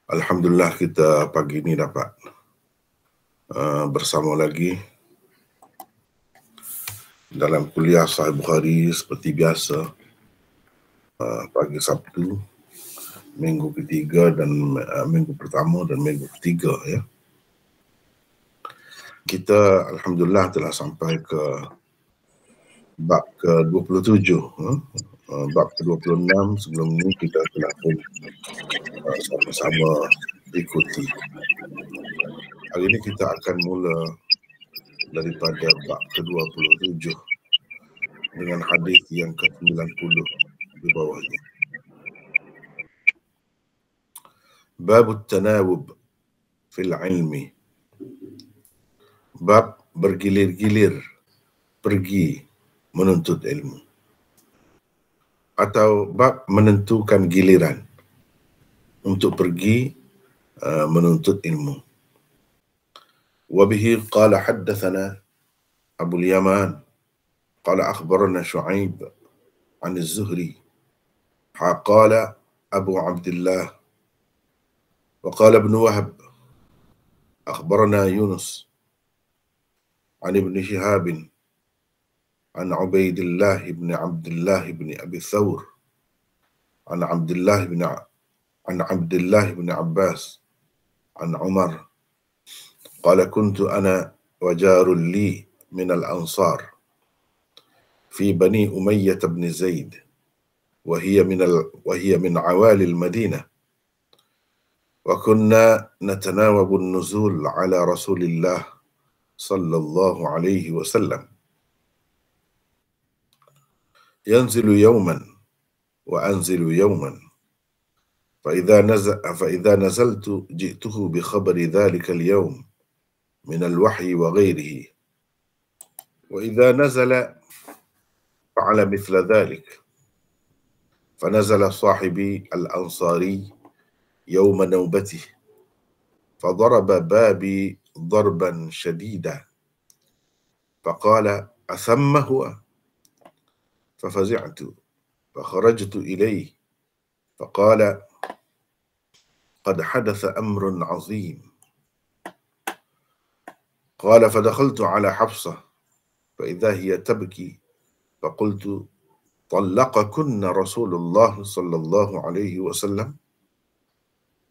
Alhamdulillah kita pagi ini dapat bersama lagi dalam kuliah Sahih Bukhari seperti biasa pagi Sabtu, minggu ketiga dan minggu pertama dan minggu ketiga ya. Kita Alhamdulillah telah sampai ke bab ke-27. Bab ke-26 sebelum ini kita telah pun sama-sama ikuti. Hari ini kita akan mula daripada bab ke-27 dengan hadis yang ke-90 di bawahnya. Bab tanawub fil ilmi. Bab bergilir-gilir pergi menuntut ilmu. Atau bab menentukan giliran untuk pergi menuntut ilmu. Wabihi qala haddathana Abu al-Yaman qala akhbarana Shu'aib an az-Zuhri qala Abu Abdullah wa qala Ibn Wahb akhbarana Yunus an Ibn Shihab an Ubaidillah ibn Abdullah ibn Abi Thawr an Abdullah ibn Abbas an Umar qala kuntu ana wa jarul li min al-ansar fi Bani Umayyah ibn Zaid وهي من عوالي المدينة وكنا نتناوب النزول على رسول الله صلى الله عليه وسلم ينزل يوما وأنزل يوما فإذا نزلت جئته بخبر ذلك اليوم من الوحي وغيره وإذا نزل فعل مثل ذلك فنزل صاحبي الأنصاري يوم نوبته فضرب بابي ضربا شديدا فقال أثم هو؟ ففزعت فخرجت إليه فقال قد حدث أمر عظيم. قال فدخلت على حفصة فإذا هي تبكي فقلت طلقكن رسول الله صلى الله عليه وسلم؟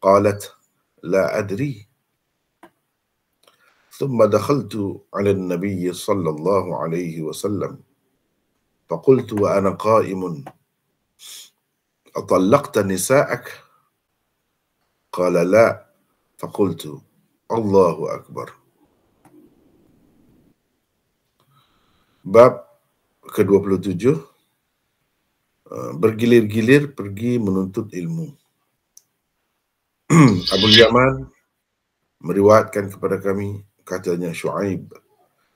قالت لا أدري. ثم دخلت على النبي صلى الله عليه وسلم فقلت وأنا قائم أطلقت نساءك؟ قال لا. فقلت الله أكبر. Bab ke-27, bergilir-gilir pergi menuntut ilmu. Abu Yaman meriwayatkan kepada kami, katanya Shu'aib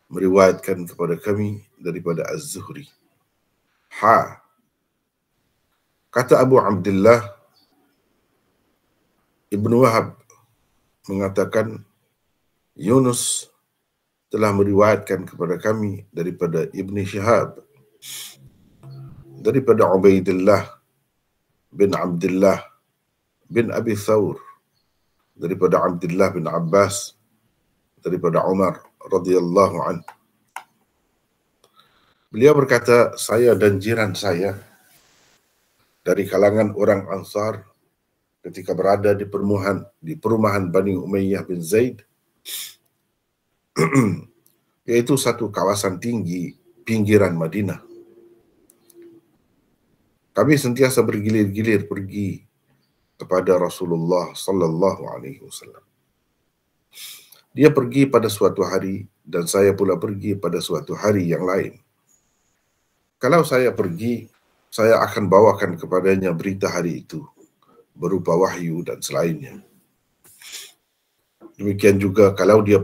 meriwayatkan kepada kami daripada Az-Zuhri. Kata Abu Abdullah, Ibn Wahb mengatakan Yunus telah meriwayatkan kepada kami daripada Ibn Shihab, daripada Ubaidillah bin Abdullah bin Abi Thawr, daripada Abdullah bin Abbas, daripada Umar radhiyallahu anhu. Beliau berkata, saya dan jiran saya dari kalangan orang Ansar ketika berada di perumahan Bani Umayyah bin Zaid, yaitu satu kawasan tinggi pinggiran Madinah. Kami sentiasa bergilir-gilir pergi kepada Rasulullah sallallahu alaihi wasallam. Dia pergi pada suatu hari dan saya pula pergi pada suatu hari yang lain. Kalau saya pergi, saya akan bawakan kepadanya berita hari itu berupa wahyu dan selainnya. Demikian juga kalau dia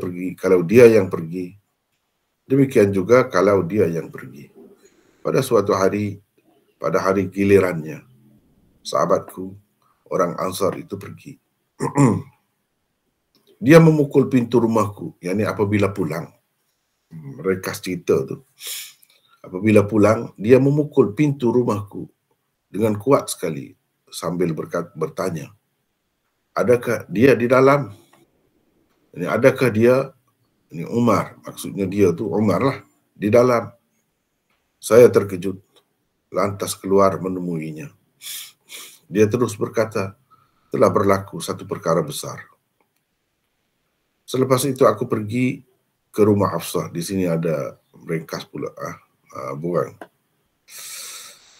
yang pergi, demikian juga kalau dia yang pergi. Pada suatu hari, pada hari gilirannya, sahabatku, orang Ansar itu pergi. Dia memukul pintu rumahku, yakni apabila pulang. Mereka cerita tu. Apabila pulang, dia memukul pintu rumahku dengan kuat sekali sambil bertanya, adakah dia di dalam? Ini adakah dia, ini Umar, maksudnya dia tu Umar lah, di dalam? Saya terkejut, lantas keluar menemuinya. Dia terus berkata, telah berlaku satu perkara besar. Selepas itu aku pergi ke rumah Hafsah. Di sini ada ringkas pula, buang.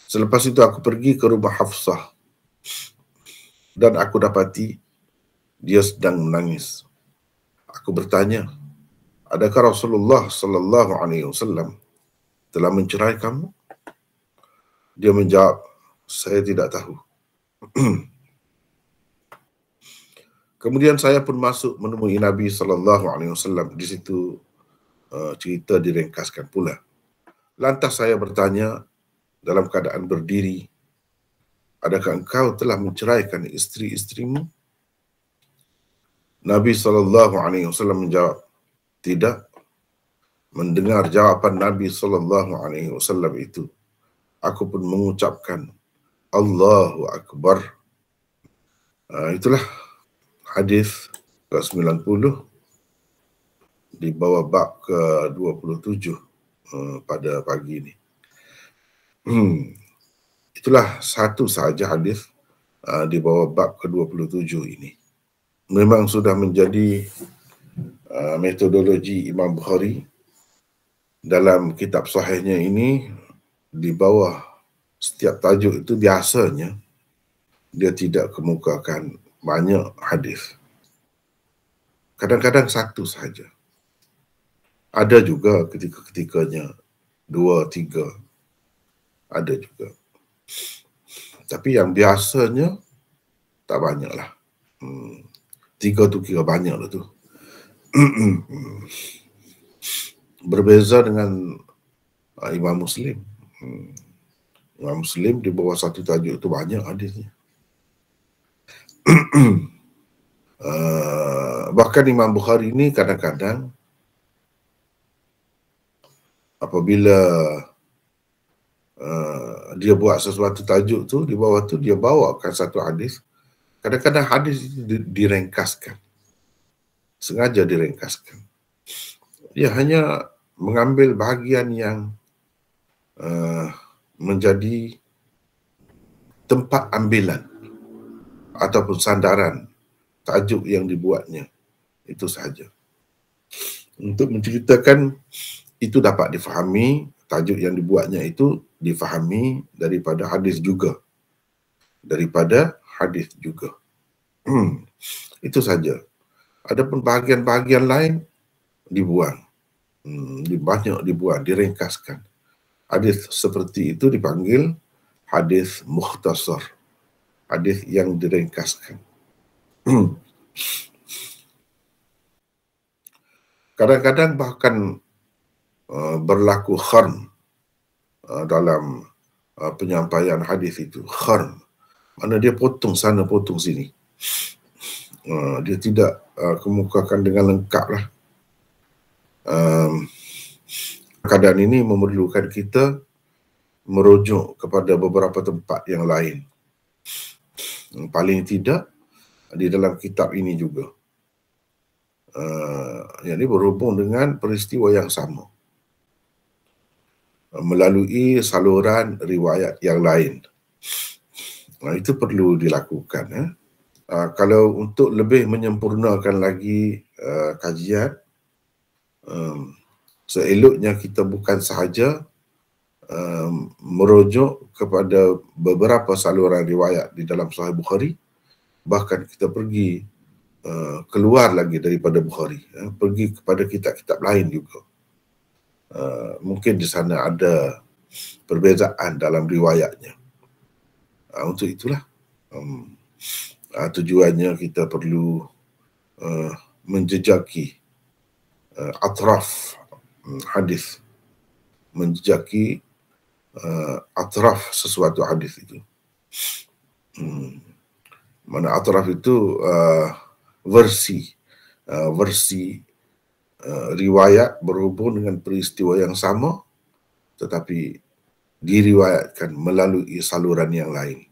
Selepas itu aku pergi ke rumah Hafsah dan aku dapati dia sedang menangis. Aku bertanya, adakah Rasulullah sallallahu alaihi wasallam telah mencerai kamu? Dia menjawab, saya tidak tahu. Kemudian saya pun masuk menemui Nabi sallallahu alaihi wasallam. Di situ cerita direngkaskan pula. Lantas saya bertanya dalam keadaan berdiri, adakah engkau telah menceraikan isteri-isterimu? Nabi sallallahu alaihi wasallam menjawab, tidak. Mendengar jawaban Nabi sallallahu alaihi wasallam itu, aku pun mengucapkan Allahu Akbar. Itulah hadis ke-90 di bawah bab ke-27 pada pagi ini. Itulah satu sahaja hadis di bawah bab ke-27 ini. Memang sudah menjadi metodologi Imam Bukhari dalam kitab sahihnya ini. Di bawah setiap tajuk itu biasanya dia tidak kemukakan banyak hadis. Kadang-kadang satu sahaja. Ada juga ketika-ketikanya 2, 3. Ada juga. Tapi yang biasanya tak banyak lah. 3 tu kira banyak lah tu. Berbeza dengan Imam Muslim. Imam Muslim di bawah satu tajuk itu banyak hadisnya. Bahkan Imam Bukhari ini kadang-kadang apabila dia buat sesuatu tajuk tu, di bawah tu dia bawakan satu hadis. Kadang-kadang hadis itu direngkaskan. Sengaja direngkaskan. Dia hanya mengambil bahagian yang menjadi tempat ambilan ataupun sandaran tajuk yang dibuatnya. Itu sahaja. Untuk menceritakan itu dapat difahami, tajuk yang dibuatnya itu difahami daripada hadis juga. Itu saja. Adapun bahagian-bahagian lain dibuang. Banyak dibuang, direngkaskan. Hadis seperti itu dipanggil hadis mukhtasar. Hadis yang direngkaskan. Kadang-kadang bahkan berlaku kharm dalam penyampaian hadis itu. Kharm. Mana dia potong sana, potong sini. Dia tidak kemukakan dengan lengkap lah. Keadaan ini memerlukan kita merujuk kepada beberapa tempat yang lain. Paling tidak di dalam kitab ini juga. Yang ini berhubung dengan peristiwa yang sama. Melalui saluran riwayat yang lain. Itu perlu dilakukan. Kalau untuk lebih menyempurnakan lagi kajian, seeloknya kita bukan sahaja merujuk kepada beberapa saluran riwayat di dalam Sahih Bukhari, bahkan kita pergi keluar lagi daripada Bukhari, pergi kepada kitab-kitab lain juga. Mungkin di sana ada perbezaan dalam riwayatnya. Untuk itulah tujuannya kita perlu menjejaki atraf hadis, menjejaki atraf sesuatu hadis itu. Mana atraf itu versi riwayat berhubung dengan peristiwa yang sama tetapi diriwayatkan melalui saluran yang lain,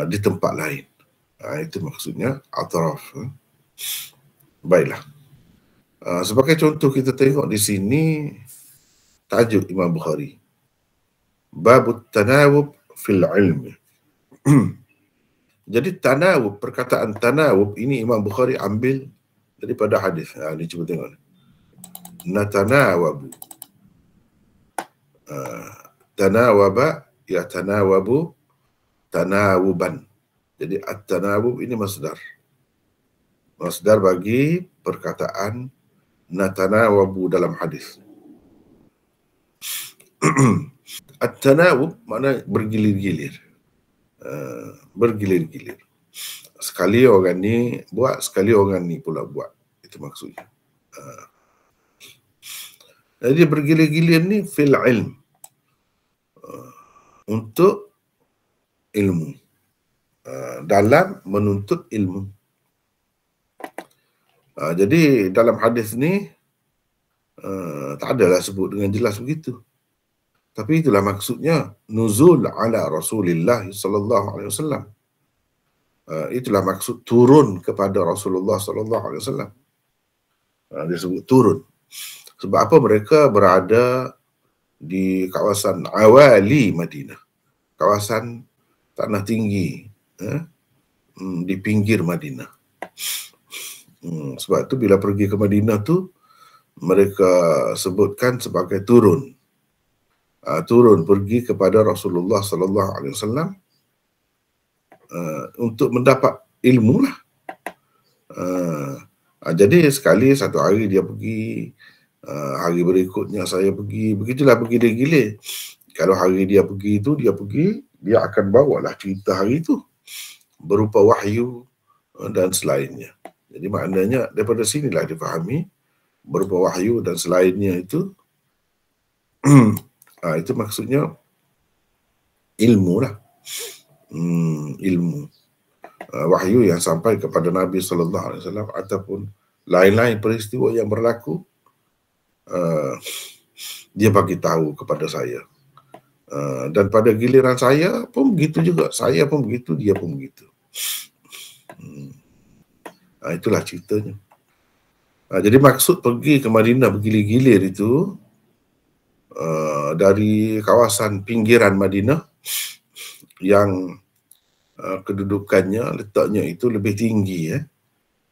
di tempat lain. Itu maksudnya atraf. Baiklah. Sebagai contoh kita tengok di sini tajuk Imam Bukhari. Babut tanawub fil ilmi. Jadi tanawub, perkataan tanawub ini Imam Bukhari ambil daripada hadis. Ini cuba tengok. Natanawabu. Tanawaba ya tanawabu tanawuban. Jadi at-tanawub ini masdar. Masdar bagi perkataan natanawabu dalam hadis. At-tanawub makna bergilir-gilir. Bergilir-gilir. Sekali orang ni buat, sekali orang ni pula buat. Itu maksudnya. Jadi bergilir-gilir ni fil ilm. Untuk ilmu. Dalam menuntut ilmu. Jadi dalam hadis ni tak adalah sebut dengan jelas begitu. Tapi itulah maksudnya nuzul ala Rasulillah sallallahu alaihi wasallam. Itulah maksud turun kepada Rasulullah sallallahu alaihi wasallam. Dia sebut turun. Sebab apa? Mereka berada di kawasan awali Madinah. Kawasan tanah tinggi di pinggir Madinah. Sebab tu bila pergi ke Madinah tu mereka sebutkan sebagai turun. Turun pergi kepada Rasulullah sallallahu alaihi wasallam untuk mendapat ilmu lah. Jadi sekali satu hari dia pergi, hari berikutnya saya pergi, begitulah bergilir-gilir. Kalau hari dia pergi itu, dia akan bawalah cerita hari itu berupa wahyu dan selainnya. Jadi maknanya daripada sinilah difahami berupa wahyu dan selainnya itu itu maksudnya ilmu lah. Ilmu. Wahyu yang sampai kepada Nabi sallallahu alaihi wasallam ataupun lain-lain peristiwa yang berlaku, dia bagi tahu kepada saya. Dan pada giliran saya pun begitu juga. Saya pun begitu, dia pun begitu. Itulah ceritanya. Jadi maksud pergi ke Madinah bergilir-gilir itu dari kawasan pinggiran Madinah yang kedudukannya, letaknya itu lebih tinggi,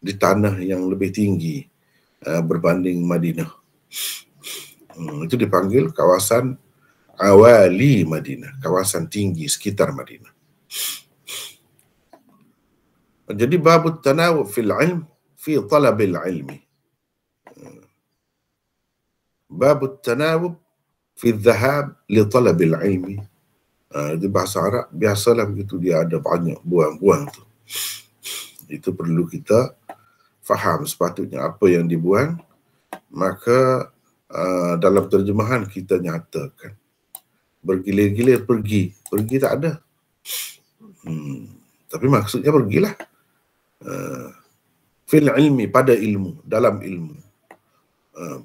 di tanah yang lebih tinggi berbanding Madinah. Itu dipanggil kawasan awali Madinah, kawasan tinggi sekitar Madinah. Jadi babut tanawub fil ilm fi talabil ilmi. Babut tanawub fi dhahab li talabil ilmi. Di bahasa Arab biasalah begitu, dia ada banyak buang-buang tu. Itu perlu kita faham sepatutnya apa yang dibuang. Maka dalam terjemahan kita nyatakan bergilir-gilir pergi tak ada. Tapi maksudnya pergilah. Fil ilmi, pada ilmu, dalam ilmu.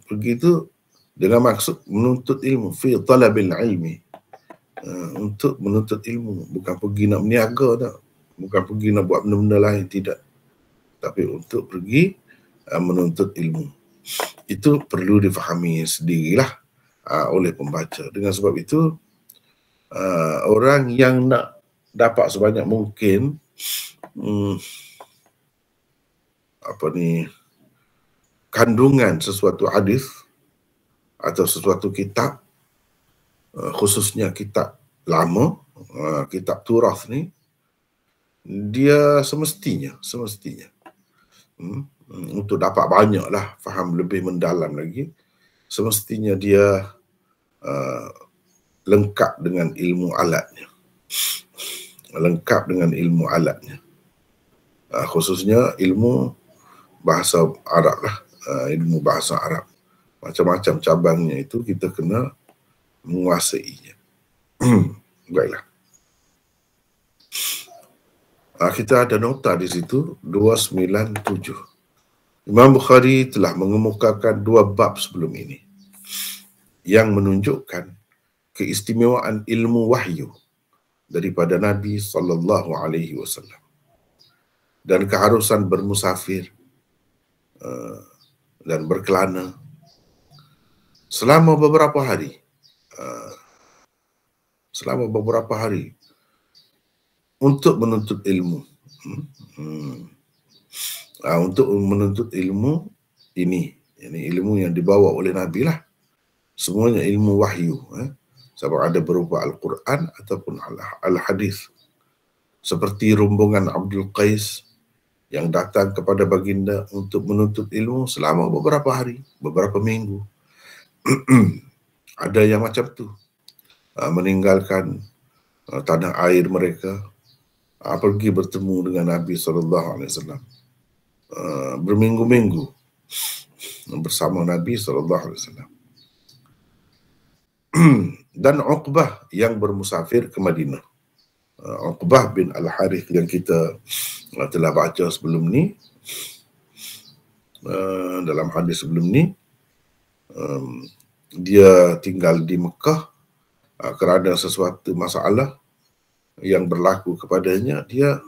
Pergi itu dengan maksud menuntut ilmu. Fi talabil ilmi. Untuk menuntut ilmu. Bukan pergi nak berniaga tak. Bukan pergi nak buat benda-benda lain, tidak. Tapi untuk pergi menuntut ilmu. Itu perlu difahami sendirilah oleh pembaca. Dengan sebab itu, orang yang nak dapat sebanyak mungkin kandungan sesuatu hadis atau sesuatu kitab, khususnya kitab lama, kitab turath ni, dia semestinya untuk dapat banyaklah faham lebih mendalam lagi, semestinya dia lengkap dengan ilmu alatnya. Khususnya ilmu bahasa Arab lah, ilmu bahasa Arab. Macam-macam cabangnya itu kita kena menguasainya. Baiklah. Kita ada nota di situ 297. Imam Bukhari telah mengemukakan 2 bab sebelum ini yang menunjukkan keistimewaan ilmu wahyu daripada Nabi sallallahu alaihi wasallam. dan keharusan bermusafir dan berkelana selama beberapa hari. Untuk menuntut ilmu. Untuk menuntut ilmu ini ilmu yang dibawa oleh Nabi lah. Semuanya ilmu wahyu. Sama ada berupa Al-Quran ataupun Al-Hadis. Seperti rombongan Abdul Qais yang datang kepada baginda untuk menuntut ilmu selama beberapa hari, beberapa minggu. Ada yang macam tu, meninggalkan tanah air mereka, pergi bertemu dengan Nabi SAW, berminggu-minggu bersama Nabi SAW. Dan Uqbah yang bermusafir ke Madinah. Uqbah bin Al-Harith yang kita telah baca sebelum ni, dalam hadis sebelum ni, dia tinggal di Mekah kerana sesuatu masalah yang berlaku kepadanya. Dia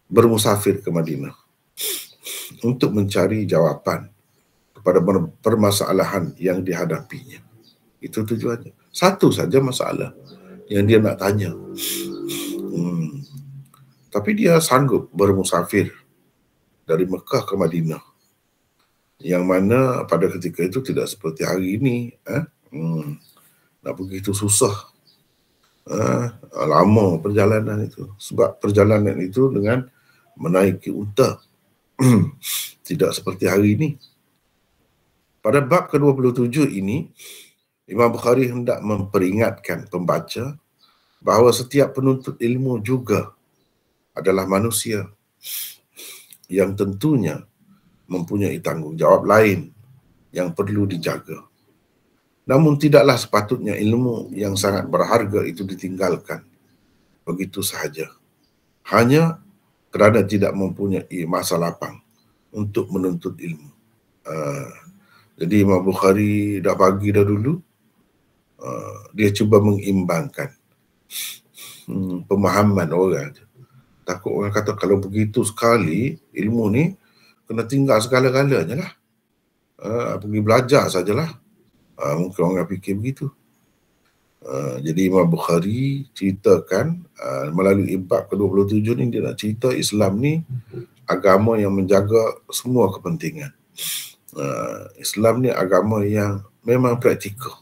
bermusafir ke Madinah untuk mencari jawapan kepada permasalahan yang dihadapinya. Itu tujuannya. Satu saja masalah yang dia nak tanya. Tapi dia sanggup bermusafir dari Mekah ke Madinah, yang mana pada ketika itu tidak seperti hari ini. Nak begitu susah, lama perjalanan itu. Sebab perjalanan itu dengan menaiki unta. Tidak seperti hari ini. Pada bab ke-27 ini, Imam Bukhari hendak memperingatkan pembaca bahawa setiap penuntut ilmu juga adalah manusia yang tentunya mempunyai tanggungjawab lain yang perlu dijaga. Namun tidaklah sepatutnya ilmu yang sangat berharga itu ditinggalkan begitu sahaja, hanya kerana tidak mempunyai masa lapang untuk menuntut ilmu. Jadi Imam Bukhari dah bagi dah dulu, dia cuba mengimbangkan pemahaman orang. Takut orang kata kalau begitu sekali ilmu ni kena tinggal segala-galanya lah, pergi belajar sajalah. Mungkin orang fikir begitu. Jadi Imam Bukhari ceritakan melalui bab ke-27 ni, dia nak cerita Islam ni agama yang menjaga semua kepentingan. Islam ni agama yang memang praktikal,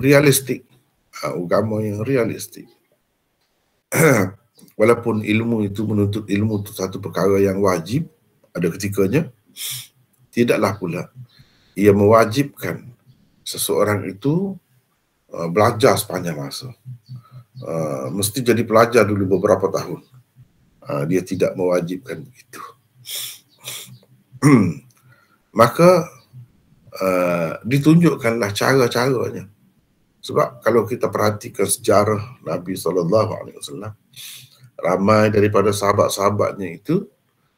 realistik, agama yang realistik. Walaupun ilmu itu, menuntut ilmu itu satu perkara yang wajib ada ketikanya, tidaklah pula ia mewajibkan seseorang itu belajar sepanjang masa. Mesti jadi pelajar dulu beberapa tahun. Dia tidak mewajibkan begitu. Maka ditunjukkanlah cara-caranya. Sebab kalau kita perhatikan sejarah Nabi SAW, ramai daripada sahabat-sahabatnya itu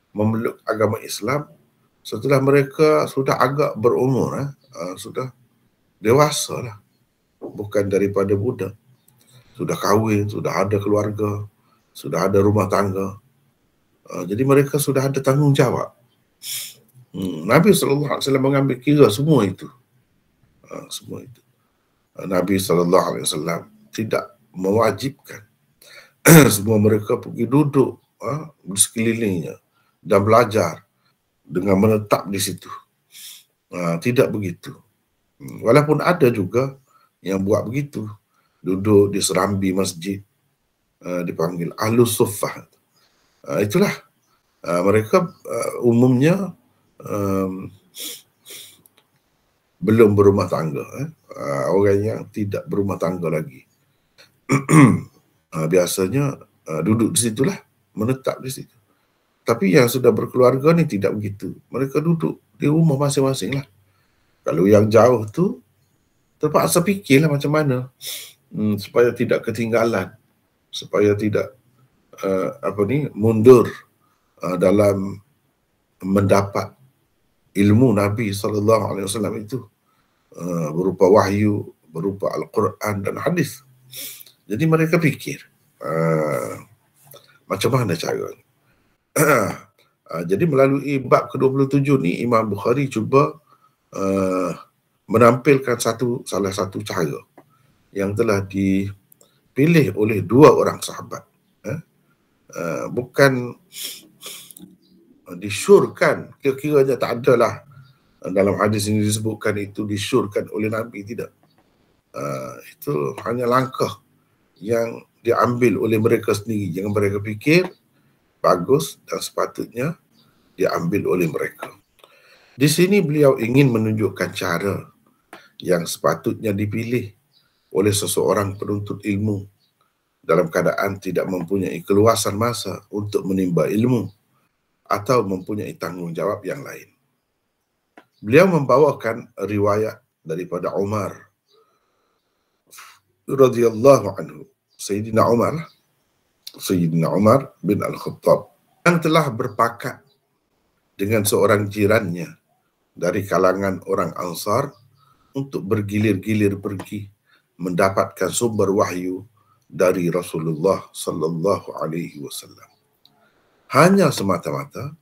memeluk agama Islam setelah mereka sudah agak berumur, sudah dewasa lah, bukan daripada budak. Sudah kahwin, sudah ada keluarga, sudah ada rumah tangga. Jadi mereka sudah ada tanggungjawab. Nabi SAW mengambil kira semua itu. Semua itu. Nabi SAW tidak mewajibkan semua mereka pergi duduk di sekelilingnya dan belajar dengan menetap di situ. Tidak begitu. Walaupun ada juga yang buat begitu, duduk di serambi masjid, dipanggil Ahlus Suffah. Itulah mereka umumnya belum berumah tangga, orang yang tidak berumah tangga lagi. Biasanya duduk di situlah, menetap di situ. Tapi yang sudah berkeluarga ni tidak begitu. Mereka duduk di rumah masing-masing lah. Kalau yang jauh tu terpaksa fikirlah macam mana supaya tidak ketinggalan, supaya tidak mundur dalam mendapat ilmu Nabi SAW itu, berupa wahyu, berupa Al-Quran dan hadis. Jadi mereka fikir Macam mana caranya? Jadi melalui bab ke-27 ni, Imam Bukhari cuba menampilkan salah satu cara yang telah dipilih oleh dua orang sahabat. Bukan disyurkan, kira-kiranya tak adalah dalam hadis ini disebutkan itu disyurkan oleh Nabi, tidak. Itu hanya langkah yang diambil oleh mereka sendiri. Jangan mereka fikir bagus dan sepatutnya diambil oleh mereka. Di sini beliau ingin menunjukkan cara yang sepatutnya dipilih oleh seseorang penuntut ilmu dalam keadaan tidak mempunyai keluasan masa untuk menimba ilmu atau mempunyai tanggungjawab yang lain. Beliau membawakan riwayat daripada Umar radhiyallahu anhu, Sayyidina Umar bin Al-Khattab, yang telah berpakat dengan seorang jirannya dari kalangan orang Ansar untuk bergilir-gilir pergi mendapatkan sumber wahyu dari Rasulullah sallallahu alaihi wasallam. Hanya semata-mata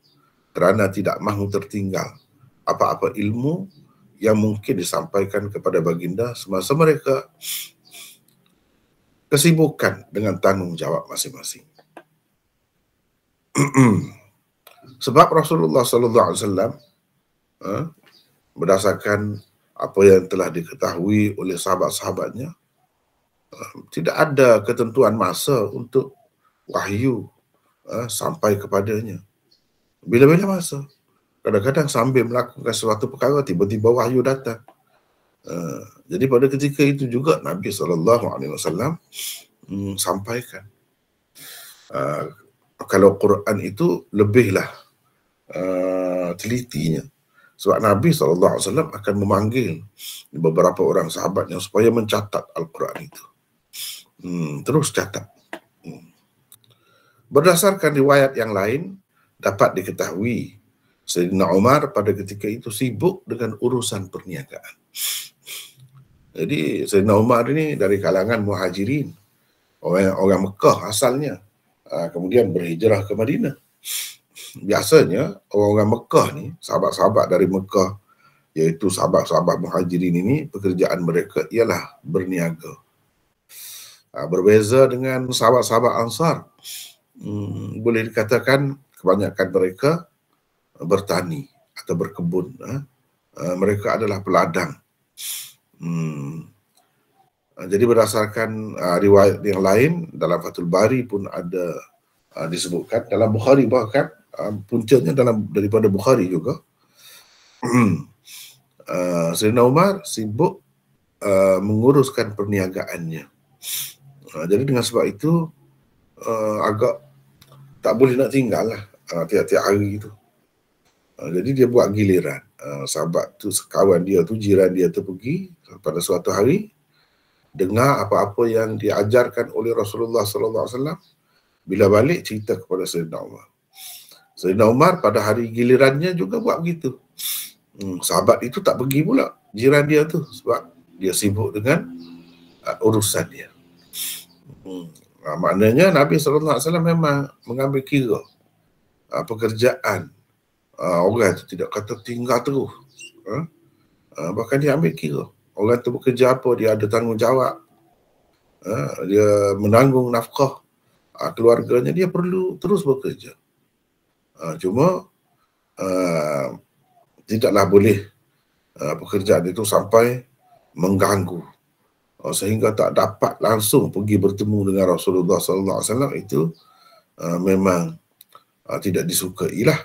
kerana tidak mahu tertinggal apa-apa ilmu yang mungkin disampaikan kepada baginda semasa mereka kesibukan dengan tanggungjawab masing-masing. Sebab Rasulullah sallallahu alaihi wasallam berdasarkan apa yang telah diketahui oleh sahabat-sahabatnya, tidak ada ketentuan masa untuk wahyu sampai kepadanya. Bila-bila masa. Kadang-kadang sambil melakukan sesuatu perkara, tiba-tiba wahyu datang. Jadi pada ketika itu juga Nabi SAW sampaikan. Kalau Quran itu lebihlah telitinya. Sebab Nabi SAW akan memanggil beberapa orang sahabatnya supaya mencatat Al-Quran itu. Terus catat. Berdasarkan riwayat yang lain, dapat diketahui Sayyidina Umar pada ketika itu sibuk dengan urusan perniagaan. Jadi Sayyidina Umar ini dari kalangan Muhajirin, orang Mekah asalnya, kemudian berhijrah ke Madinah. Biasanya orang-orang Mekah ni, sahabat-sahabat dari Mekah, iaitu sahabat-sahabat Muhajirin ini, pekerjaan mereka ialah berniaga. Berbeza dengan sahabat-sahabat Ansar, boleh dikatakan kebanyakan mereka bertani atau berkebun. Mereka adalah peladang. Jadi berdasarkan riwayat yang lain, dalam Fathul Bari pun ada disebutkan, dalam Bukhari bahkan, puncanya daripada Bukhari juga, Sayyidina Umar sibuk menguruskan perniagaannya. Jadi dengan sebab itu agak tak boleh nak tinggal lah tiap-tiap hari itu. Jadi dia buat giliran. Sahabat tu, kawan dia tu, jiran dia tu pergi pada suatu hari, dengar apa-apa yang diajarkan oleh Rasulullah SAW. Bila balik, cerita kepada Sayyidina Umar. Sayyidina Umar pada hari gilirannya juga buat begitu. Sahabat itu tak pergi pula, jiran dia tu, sebab dia sibuk dengan urusan dia. Maknanya Nabi SAW memang mengambil kira pekerjaan orang itu, tidak kata tinggal terus. Bahkan dia ambil kira orang itu bekerja apa, dia ada tanggungjawab, dia menanggung nafkah keluarganya, dia perlu terus bekerja. Cuma tidaklah boleh pekerjaan itu sampai mengganggu sehingga tak dapat langsung pergi bertemu dengan Rasulullah SAW. Itu memang tidak disukailah,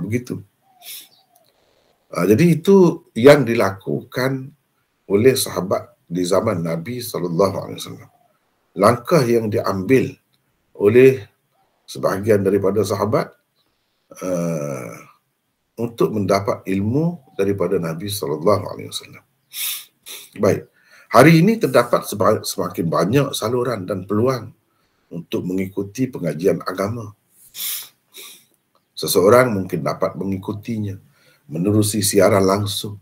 begitu. Jadi itu yang dilakukan oleh sahabat di zaman Nabi SAW. Langkah yang diambil oleh sebahagian daripada sahabat untuk mendapat ilmu daripada Nabi SAW. Baik, hari ini terdapat semakin banyak saluran dan peluang untuk mengikuti pengajian agama. Seseorang mungkin dapat mengikutinya menerusi siaran langsung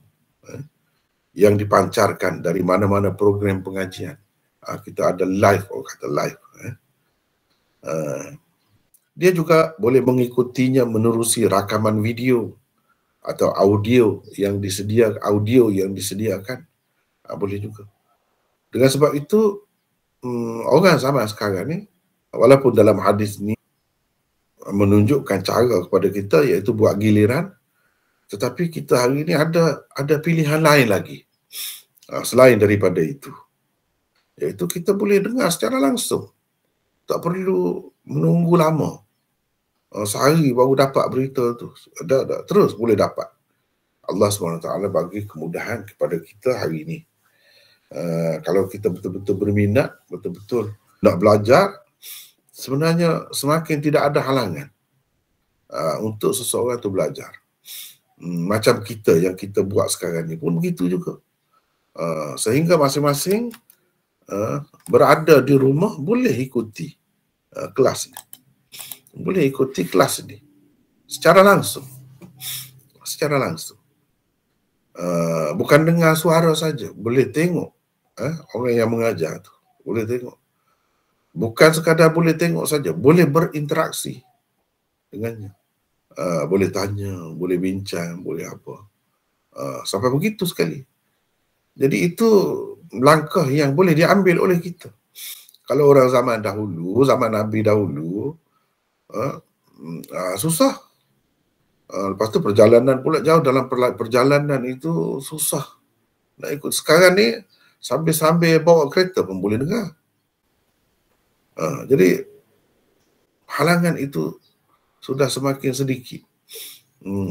yang dipancarkan dari mana-mana program pengajian. Kita ada live, orang kata live. Dia juga boleh mengikutinya menerusi rakaman video atau audio yang disediakan. Boleh juga. Dengan sebab itu, orang zaman sekarang ni, walaupun dalam hadis ni menunjukkan cara kepada kita iaitu buat giliran, tetapi kita hari ini ada pilihan lain lagi selain daripada itu, iaitu kita boleh dengar secara langsung, tak perlu menunggu lama. Sehari baru dapat berita tu, terus boleh dapat. Allah SWT bagi kemudahan kepada kita hari ini. Kalau kita betul-betul berminat, betul-betul nak belajar, sebenarnya semakin tidak ada halangan untuk seseorang tu belajar. Macam kita yang kita buat sekarang ni pun begitu juga. Sehingga masing-masing berada di rumah boleh ikuti kelas ni. Boleh ikuti kelas ni secara langsung. Secara langsung. Bukan dengar suara saja, boleh tengok orang yang mengajar tu. Boleh tengok. Bukan sekadar boleh tengok saja, boleh berinteraksi dengannya. Boleh tanya, boleh bincang, boleh apa. Sampai begitu sekali. Jadi itu langkah yang boleh diambil oleh kita. Kalau orang zaman dahulu, zaman Nabi dahulu, susah. Lepas tu perjalanan pula jauh, dalam perjalanan itu susah nak ikut. Sekarang ni sambil-sambil bawa kereta pun boleh dengar. Jadi halangan itu sudah semakin sedikit.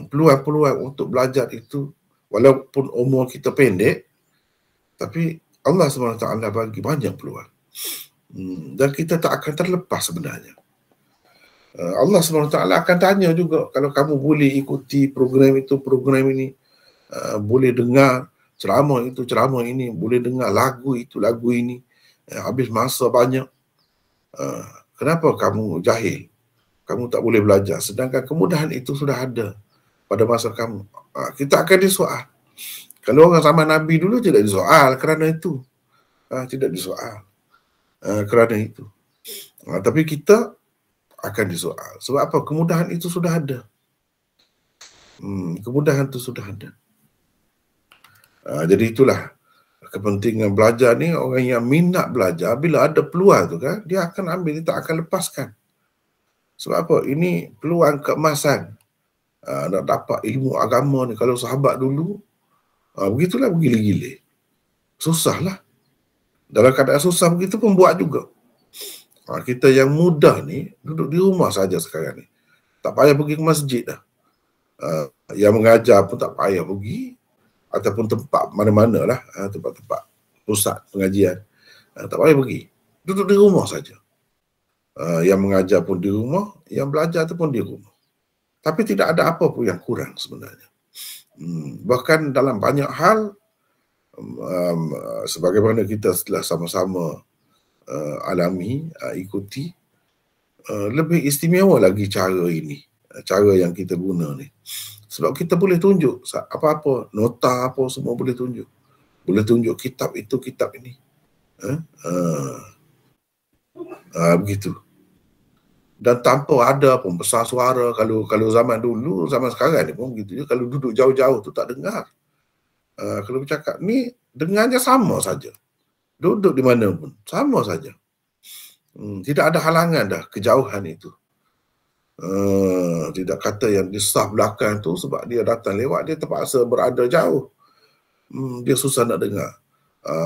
Peluang-peluang untuk belajar itu, walaupun umur kita pendek, tapi Allah SWT bagi banyak peluang. Dan kita tak akan terlepas sebenarnya. Allah SWT akan tanya juga, kalau kamu boleh ikuti program itu, program ini, boleh dengar ceramah itu, ceramah ini, boleh dengar lagu itu, lagu ini, habis masa banyak, kenapa kamu jahil? Kamu tak boleh belajar, sedangkan kemudahan itu sudah ada pada masa kamu. Kita akan disoal. Kalau orang zaman Nabi dulu tidak disoal kerana itu. Tidak disoal kerana itu. Tapi kita akan disoal. Sebab apa? Kemudahan itu sudah ada. Kemudahan itu sudah ada. Jadi itulah kepentingan belajar ni. Orang yang minat belajar, bila ada peluang tu kan, dia akan ambil, dia tak akan lepaskan. Sebab apa? Ini peluang keemasan. Nak dapat ilmu agama ni. Kalau sahabat dulu, begitulah bergila-gila. Susahlah. Dalam keadaan susah begitu pun buat juga. Kita yang mudah ni duduk di rumah saja sekarang ni. Tak payah pergi ke masjid dah. Yang mengajar pun tak payah pergi. Ataupun tempat mana-mana lah. Tempat-tempat pusat pengajian. Tak payah pergi. Duduk di rumah saja. Yang mengajar pun di rumah. Yang belajar tu pun di rumah. Tapi tidak ada apa pun yang kurang sebenarnya. Bahkan dalam banyak hal, sebagaimana kita setelah sama-sama alami, ikuti, lebih istimewa lagi cara ini, cara yang kita guna ni. Sebab kita boleh tunjuk apa-apa, nota apa semua boleh tunjuk. Boleh tunjuk kitab itu, kitab ini. Begitu. Dan tanpa ada pun besar suara. Kalau zaman dulu, zaman sekarang ni pun begitu je. Kalau duduk jauh-jauh tu tak dengar. Kalau bercakap ni, dengarnya sama saja. Duduk di mana pun, sama saja. Tidak ada halangan dah, kejauhan itu. Tidak kata yang di saf belakang tu sebab dia datang lewat, dia terpaksa berada jauh. Dia susah nak dengar.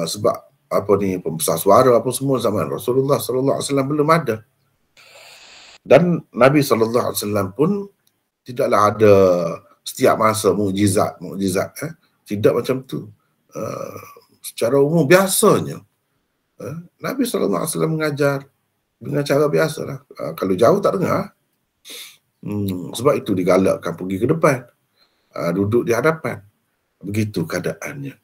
Sebab apa ni, pembesar suara apa semua zaman Rasulullah SAW belum ada. Dan Nabi SAW pun tidaklah ada setiap masa mukjizat. Tidak macam tu. Secara umum biasanya Nabi SAW mengajar dengan cara biasalah. Kalau jauh tak dengar. Sebab itu digalakkan pergi ke depan, duduk di hadapan. Begitu keadaannya.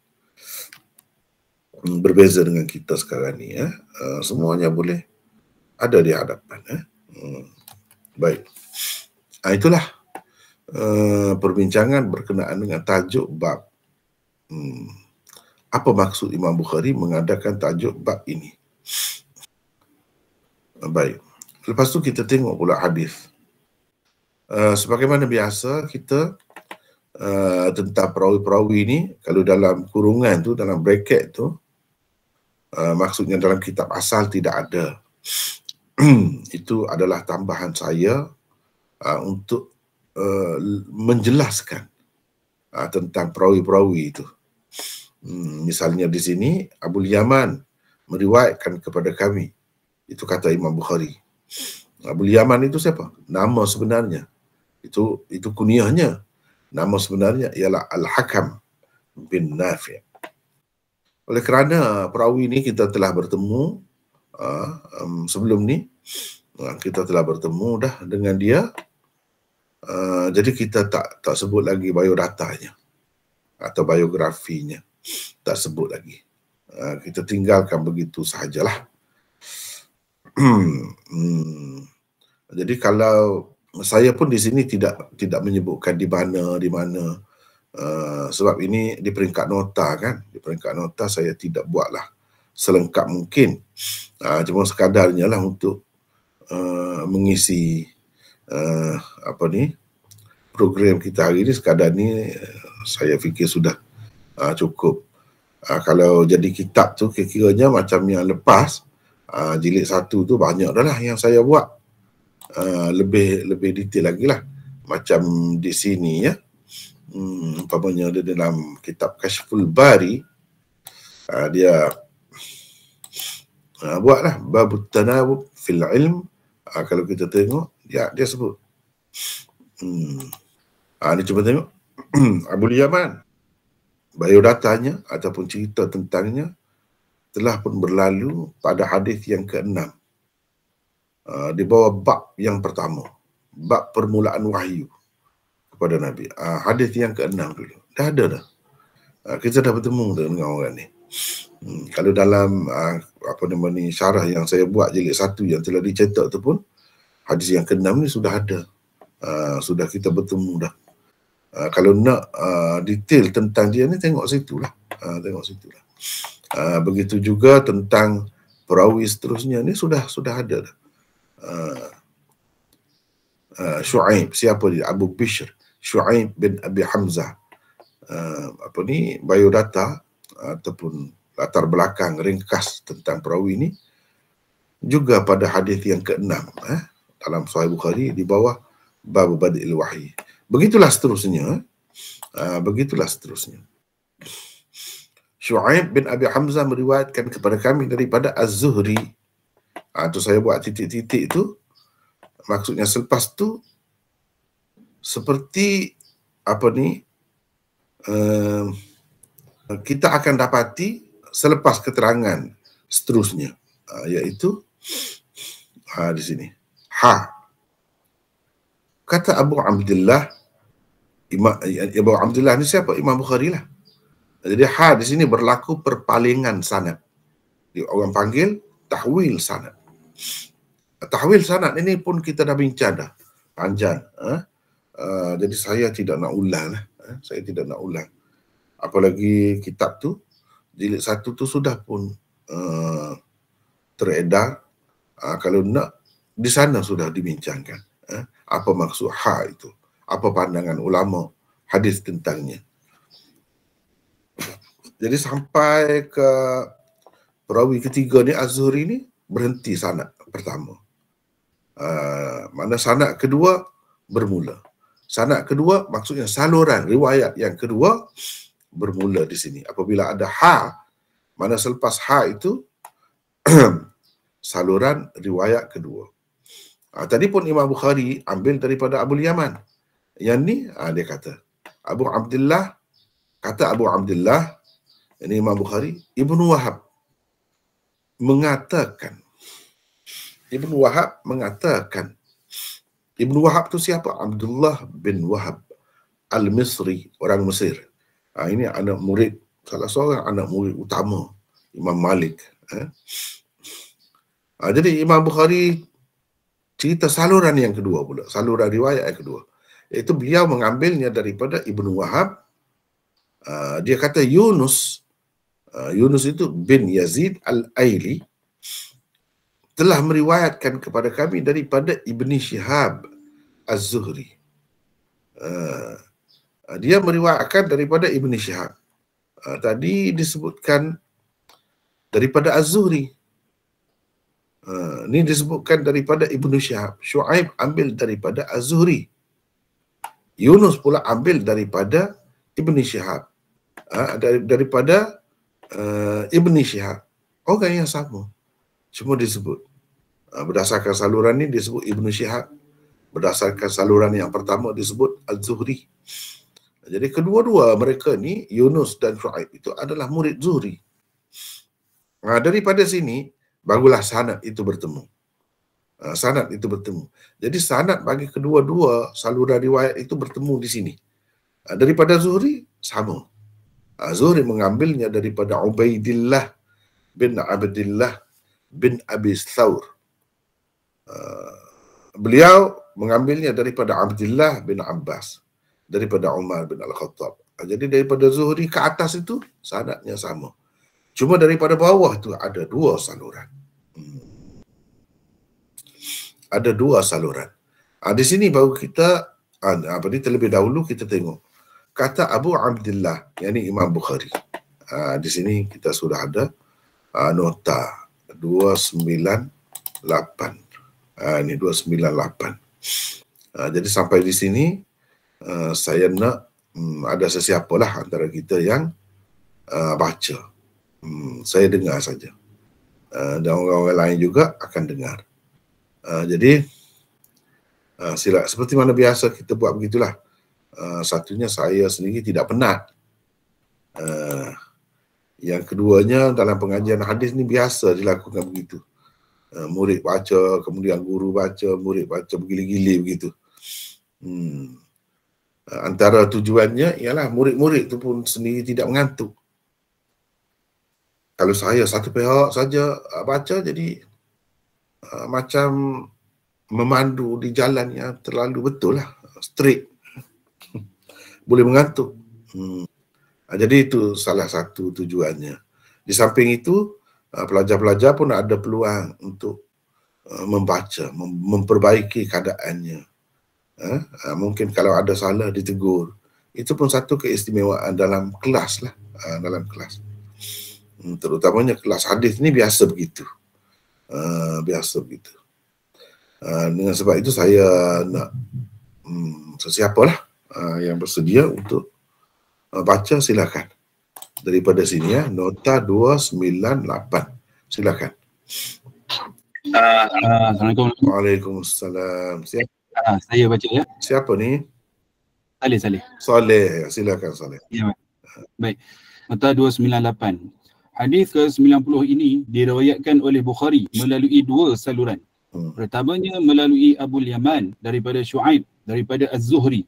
Berbeza dengan kita sekarang ni. Semuanya boleh ada di hadapan. Baik. Itulah perbincangan berkenaan dengan tajuk bab. Apa maksud Imam Bukhari mengadakan tajuk bab ini? Baik. Lepas tu kita tengok pula hadis. Sebagaimana biasa kita tentang perawi-perawi ni, kalau dalam kurungan tu, dalam bracket tu, maksudnya dalam kitab asal tidak ada. Itu adalah tambahan saya untuk menjelaskan tentang perawi-perawi itu. Misalnya di sini Abul Yaman meriwayatkan kepada kami, itu kata Imam Bukhari. Abul Yaman itu siapa? Nama sebenarnya. Itu kunyahnya. Nama sebenarnya ialah Al-Hakam bin Nafi'. Oleh kerana perawi ini kita telah bertemu sebelum ni, kita telah bertemu dah dengan dia, jadi kita tak sebut lagi biodatanya atau biografinya, tak sebut lagi. Kita tinggalkan begitu sahajalah. Jadi kalau saya pun di sini tidak menyebutkan di mana, sebab ini di peringkat nota kan, di peringkat nota saya tidak buatlah selengkap mungkin. Cuma sekadarnya lah untuk mengisi program kita hari ini. Sekadar ni saya fikir sudah cukup. Kalau jadi kitab tu kira-kiranya macam yang lepas, jilid 1 tu banyak dah lah yang saya buat. Lebih detail lagi lah. Macam di sini ya, umpamanya ada dalam kitab Kashful Bari, dia buatlah babut tanawub fil ilm. Kalau kita tengok dia sebut, ni cuba tengok Abul Yaman, biodatanya ataupun cerita tentangnya telah pun berlalu pada hadis yang ke-6, di bawah bab yang pertama, bab permulaan wahyu kepada Nabi. Hadis yang ke-6 dulu dah ada dah. Kita dah bertemu dengan orang ni. Kalau dalam syarah yang saya buat jilid 1 yang telah dicetak tu pun, hadis yang ke-6 ni sudah ada. Sudah kita bertemu dah. Kalau nak detail tentang dia ni, tengok situlah. Begitu juga tentang perawi seterusnya ni sudah ada dah. Shu'aib, siapa dia? Abu Bishr, Shu'aib bin Abi Hamzah. Biodata ataupun latar belakang ringkas tentang perawi ini juga pada hadis yang ke-6 dalam Sahih Bukhari di bawah bab Badil Wahyi. Begitulah seterusnya. Shu'aib bin Abi Hamzah meriwayatkan kepada kami daripada Az-Zuhri. Tu saya buat titik-titik tu, maksudnya selepas tu seperti kita akan dapati selepas keterangan seterusnya, iaitu di sini kata Abu Abdullah. Abu Abdullah ni siapa? Imam Bukhari lah. Jadi di sini berlaku perpalingan sanad. Orang panggil tahwil sanad. Tahwil sanad ini pun kita dah bincang dah panjang. Jadi saya tidak nak ulang lah. Apalagi kitab tu, jilid 1 tu sudah pun teredar. Kalau nak, di sana sudah dibincangkan apa maksud itu, apa pandangan ulama hadis tentangnya. Jadi sampai ke perawi ketiga ni, Az-Zuhri ni, berhenti sanad pertama. Mana sanad kedua bermula. Sanad kedua maksudnya saluran riwayat yang kedua bermula di sini. Apabila ada mana selepas itu saluran riwayat kedua. Tadi pun Imam Bukhari ambil daripada Abul Yaman. Yang ni dia kata Abu Abdullah, ini Imam Bukhari, Ibnu Wahab mengatakan. Ibnu Wahab tu siapa? Abdullah bin Wahab Al-Misri, orang Mesir. Ini anak murid, salah seorang anak murid utama Imam Malik. Jadi Imam Bukhari cerita saluran yang kedua pula, saluran riwayat yang kedua, iaitu beliau mengambilnya daripada Ibnu Wahab. Dia kata Yunus itu bin Yazid Al-Aili, telah meriwayatkan kepada kami daripada Ibni Syihab Az-Zuhri. Dia meriwayatkan daripada Ibni Syihab. Tadi disebutkan daripada Az-Zuhri. Ini disebutkan daripada Ibnu Syihab. Syuaib ambil daripada Az-Zuhri. Yunus pula ambil daripada Ibni Syihab. Daripada Ibni Syihab. Orang yang sama. Cuma disebut. Berdasarkan saluran ini disebut Ibnu Syihab. Berdasarkan saluran yang pertama disebut Az-Zuhri. Jadi kedua-dua mereka ni, Yunus dan Syuaib, itu adalah murid Zuhri. Daripada sini, barulah sanad itu bertemu. Sanad itu bertemu. Jadi sanad bagi kedua-dua saluran riwayat itu bertemu di sini. Daripada Zuhri, sama. Zuhri mengambilnya daripada Ubaidillah bin Abdillah bin Abi Thawr. Beliau mengambilnya daripada Abdullah bin Abbas, daripada Umar bin Al-Khattab. Jadi daripada Zuhri ke atas itu sanadnya sama. Cuma daripada bawah tu ada dua saluran. Ada dua saluran. Di sini baru kita terlebih dahulu kita tengok kata Abu Abdullah, yakni Imam Bukhari. Di sini kita sudah ada nota 298. Ini 298. Jadi sampai di sini saya nak ada sesiapalah antara kita yang baca. Saya dengar saja. Dan orang-orang lain juga akan dengar. Jadi sila seperti mana biasa kita buat begitulah. Satunya saya sendiri tidak penat. Yang keduanya dalam pengajian hadis ni biasa dilakukan begitu. Murid baca, kemudian guru baca, murid baca bergili-gili begitu. Antara tujuannya ialah murid-murid itu pun sendiri tidak mengantuk. Kalau saya satu pihak saja baca, jadi macam memandu di jalan yang terlalu betul lah, straight. Boleh mengantuk. Jadi itu salah satu tujuannya. Di samping itu, pelajar-pelajar pun ada peluang untuk membaca, memperbaiki keadaannya. Mungkin kalau ada salah ditegur. Itu pun satu keistimewaan dalam kelas lah, dalam kelas. Terutamanya kelas hadis ni biasa begitu. Biasa begitu. Dengan sebab itu saya nak sesiapalah yang bersedia untuk baca, silakan. Daripada sini ya, nota 298. Silakan. Assalamualaikum. Waalaikumsalam. Saya baca ya. Siapa ni? Saleh. Saleh, silakan Saleh. Ya, baik. Nota 298. Hadis ke-90 ini diriwayatkan oleh Bukhari melalui dua saluran. Pertamanya melalui Abu Yaman daripada Syuaib daripada Az-Zuhri.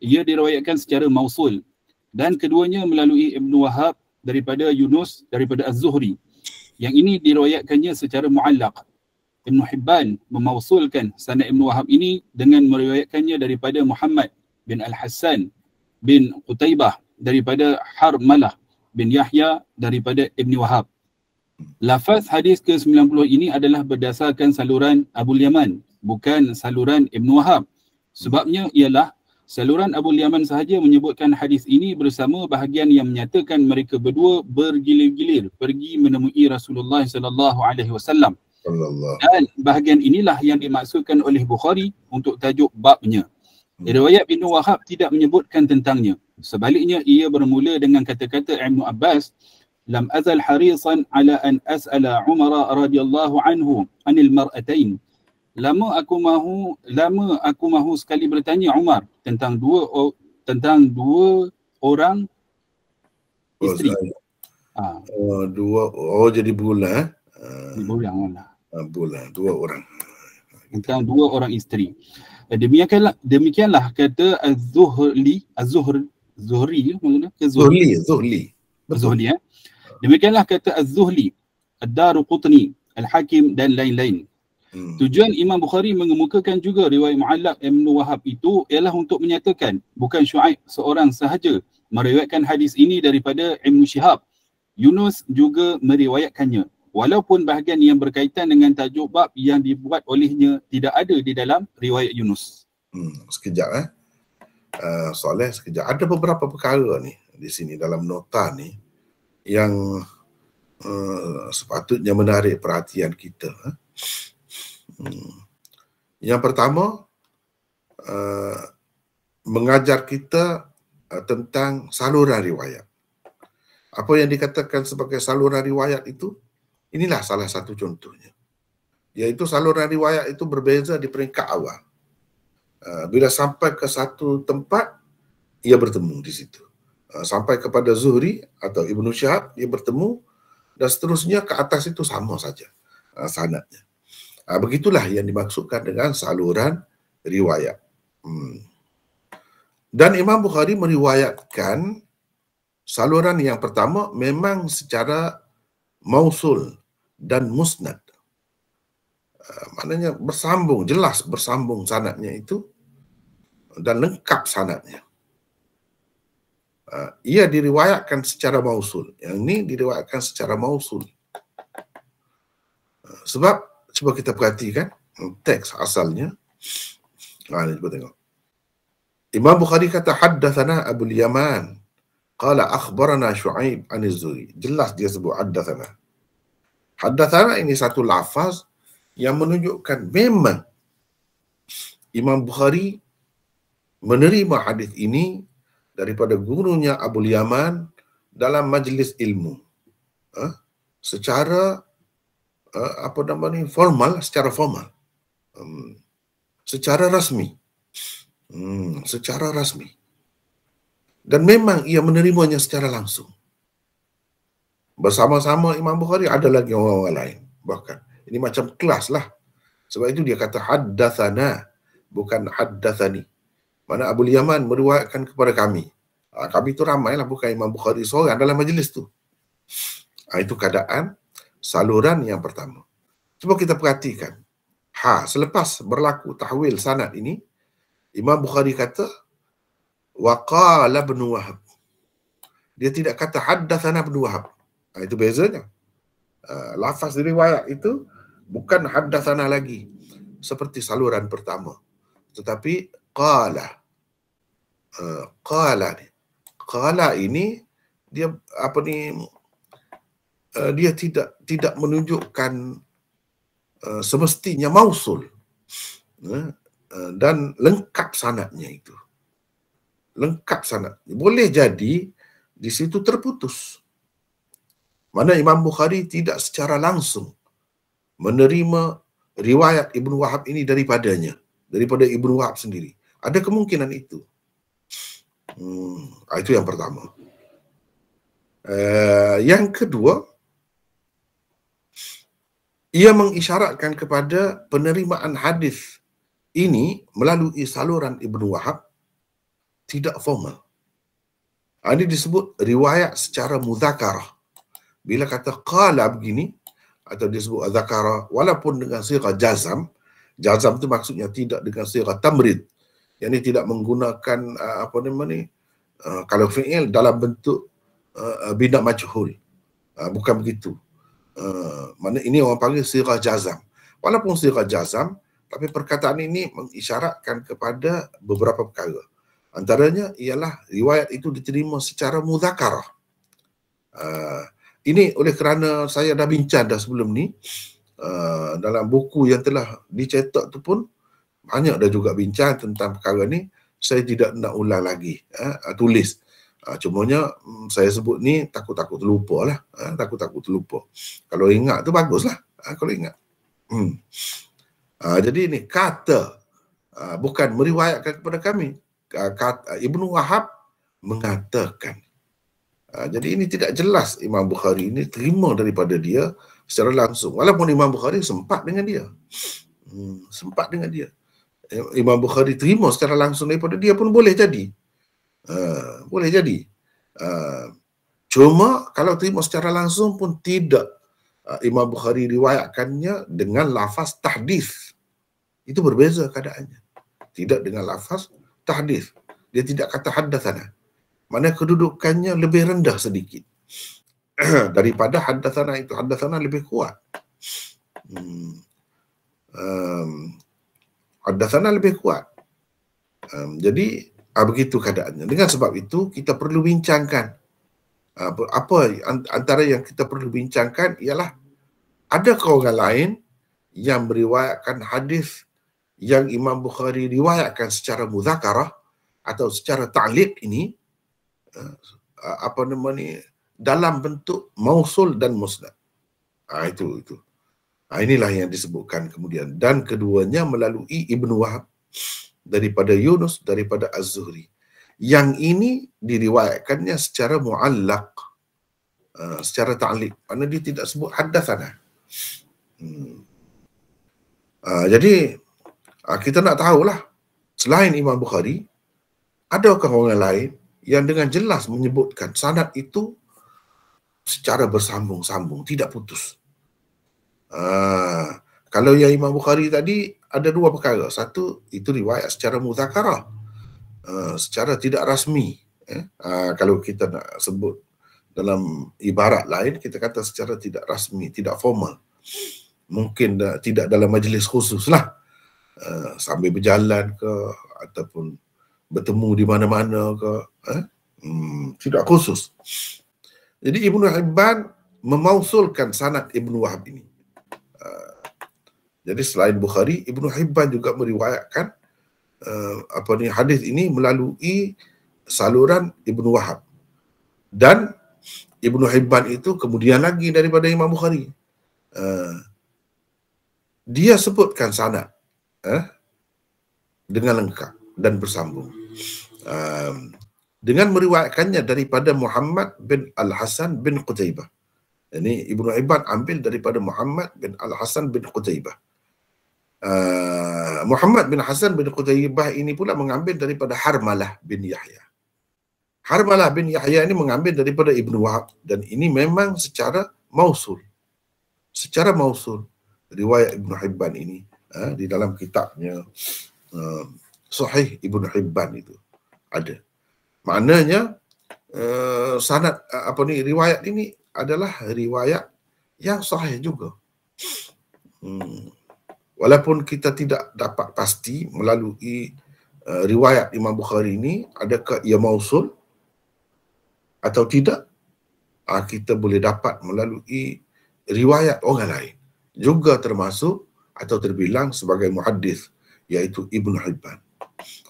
Ia diriwayatkan secara mausul. Dan keduanya melalui Ibnu Wahab daripada Yunus daripada Az-Zuhri. Yang ini diriwayatkannya secara muallaq. Ibnu Hibban memausulkan sanad Ibnu Wahab ini dengan meriwayatkannya daripada Muhammad bin Al-Hassan bin Qutaibah daripada Harmalah bin Yahya daripada Ibni Wahab. Lafaz hadis ke-90 ini adalah berdasarkan saluran Abu Yaman, bukan saluran Ibnu Wahab. Sebabnya ialah saluran Abu Yaman sahaja menyebutkan hadis ini bersama bahagian yang menyatakan mereka berdua bergilir-gilir pergi menemui Rasulullah sallallahu alaihi wasallam. Dan bahagian inilah yang dimaksudkan oleh Bukhari untuk tajuk babnya. Riwayat Ibnu Wahab tidak menyebutkan tentangnya. Sebaliknya ia bermula dengan kata-kata Ibnu Abbas, lam azal harisan ala an as'ala Umar radhiyallahu anhu anil mar'atain. Lama aku mahu sekali bertanya Umar tentang dua orang isteri. Jadi bulan. Bulan, dua orang. Tentang dua orang isteri. Demikianlah kata Az-Zuhri maksudnya ke Zuhli. Demikianlah kata Az-Zuhli, Ad-Daruqutni, Al-Hakim dan lain-lain. Tujuan Imam Bukhari mengemukakan juga riwayat muallaq Ibnu Wahab itu ialah untuk menyatakan bukan Syuaib seorang sahaja meriwayatkan hadis ini daripada Ibnu Syihab. Yunus juga meriwayatkannya. walaupun bahagian yang berkaitan dengan tajuk bab yang dibuat olehnya tidak ada di dalam riwayat Yunus. Sekejap soalnya sekejap. Ada beberapa perkara ni di sini dalam nota ni yang sepatutnya menarik perhatian kita. Yang pertama, mengajar kita tentang saluran riwayat. Apa yang dikatakan sebagai saluran riwayat itu, inilah salah satu contohnya. Iaitu saluran riwayat itu berbeza di peringkat awal. Bila sampai ke satu tempat, ia bertemu di situ. Sampai kepada Zuhri atau Ibnu Syihab, ia bertemu, dan seterusnya ke atas itu sama saja sanadnya. Begitulah yang dimaksudkan dengan saluran riwayat. Dan Imam Bukhari meriwayatkan saluran yang pertama memang secara mausul dan musnad. Maknanya bersambung, jelas bersambung sanadnya itu dan lengkap sanadnya. Ia diriwayatkan secara mausul. Yang ini diriwayatkan secara mausul. Sebab, cuba kita perhatikan teks asalnya. Cuba tengok. Imam Bukhari kata, haddathana Abul Yaman. Qala akhbarana Syu'aib an-Zuhri. Jelas dia sebut haddathana. Haddathana ini satu lafaz yang menunjukkan memang Imam Bukhari menerima hadis ini daripada gurunya Abul Yaman dalam majlis ilmu. Secara formal, secara formal. Secara rasmi. Secara rasmi. Dan memang ia menerimanya secara langsung. Bersama-sama Imam Bukhari, ada lagi orang-orang lain. Bahkan, ini macam kelas lah. Sebab itu dia kata haddathana, bukan haddathani. Mana Abul Yaman meriwayatkan kepada kami. Kami itu ramai lah, bukan Imam Bukhari seorang dalam majlis tu. Itu keadaan saluran yang pertama. Cuba kita perhatikan. Selepas berlaku tahwil sanad ini, Imam Bukhari kata, wa qala Ibn Wahab. Dia tidak kata haddathana Ibn Wahab. Itu bezanya. Lafaz riwayat itu bukan haddathana lagi seperti saluran pertama, tetapi qala. Qala ini dia dia tidak menunjukkan semestinya mausul, dan lengkap sanadnya itu. Lengkap sanad. Boleh jadi di situ terputus. Mana Imam Bukhari tidak secara langsung menerima riwayat Ibnu Wahab ini daripada Ibnu Wahab sendiri. Ada kemungkinan itu. Itu yang pertama. Yang kedua, ia mengisyaratkan kepada penerimaan hadis ini melalui saluran Ibnu Wahab tidak formal. Ini disebut riwayat secara mudzakarah. Bila kata qala begini, atau disebut dzakara, walaupun dengan sighah jazam itu maksudnya tidak dengan sighah tamrid. Yang ini tidak menggunakan kalau fi'il dalam bentuk bina majhul. Bukan begitu. Mana ini orang panggil sighah jazam. Walaupun sighah jazam, tapi perkataan ini mengisyaratkan kepada beberapa perkara. Antaranya ialah riwayat itu diterima secara mudzakarah. Ini oleh kerana saya dah bincang dah sebelum ni, dalam buku yang telah dicetak tu pun banyak dah juga bincang tentang perkara ni. Saya tidak nak ulang lagi tulis. Cumanya saya sebut ni takut-takut terlupa lah. Takut-takut terlupa. Kalau ingat tu baguslah. Kalau ingat. Jadi ini kata, bukan meriwayatkan kepada kami. Kata Ibnu Wahab mengatakan. Jadi ini tidak jelas Imam Bukhari ini terima daripada dia secara langsung. Walaupun Imam Bukhari sempat dengan dia. Imam Bukhari terima secara langsung daripada dia pun boleh jadi. Boleh jadi. Cuma kalau terima secara langsung pun tidak. Imam Bukhari riwayatkannya dengan lafaz tahdits. Itu berbeza keadaannya. Tidak dengan lafaz tahdits. Dia tidak kata haddatsana. Mana kedudukannya lebih rendah sedikit. daripada haddatsana itu. Haddatsana lebih kuat. Haddatsana lebih kuat. Jadi begitu keadaannya. Dengan sebab itu kita perlu bincangkan. Apa antara yang kita perlu bincangkan ialah, adakah orang lain yang meriwayatkan hadis yang Imam Bukhari riwayatkan secara mudzakarah atau secara ta'liq ini, dalam bentuk mausul dan musnad. Itu. Inilah yang disebutkan kemudian. Dan keduanya melalui Ibnu Wahab daripada Yunus daripada Az-Zuhri. Yang ini diriwayatkannya secara mu'allaq, secara ta'liq. Kerana dia tidak sebut haddatsana. Jadi kita nak tahulah, selain Imam Bukhari, adakah orang lain yang dengan jelas menyebutkan sanad itu secara bersambung-sambung, tidak putus. Kalau yang Imam Bukhari tadi ada dua perkara. Satu, itu riwayat secara mudzakarah, secara tidak rasmi. Kalau kita nak sebut dalam ibarat lain, kita kata secara tidak rasmi, tidak formal. Mungkin tidak dalam majlis khusus lah, sambil berjalan ke ataupun bertemu di mana-mana ke, tidak khusus. Jadi Ibnu Hibban memausulkan sanad Ibnu Wahab ini. Jadi selain Bukhari, Ibnu Hibban juga meriwayatkan hadis ini melalui saluran Ibnu Wahab. Dan Ibnu Hibban itu kemudian lagi daripada Imam Bukhari, dia sebutkan sanad dengan lengkap dan bersambung, dengan meriwayatkannya daripada Muhammad bin Al-Hasan bin Qutaibah. Ini Ibnu Hibban ambil daripada Muhammad bin Al-Hasan bin Qutaibah. Muhammad bin Hasan bin Qutaibah ini pula mengambil daripada Harmalah bin Yahya. Harmalah bin Yahya ini mengambil daripada Ibnu Wahab, dan ini memang secara mausul. Secara mausul riwayat Ibnu Hibban ini di dalam kitabnya Sahih Ibnu Hibban itu ada. Maknanya sanad riwayat ini adalah riwayat yang sahih juga. Walaupun kita tidak dapat pasti melalui riwayat Imam Bukhari ini adakah ia mausul atau tidak, kita boleh dapat melalui riwayat orang lain juga termasuk atau terbilang sebagai muhaddis, iaitu Ibnu Hibban.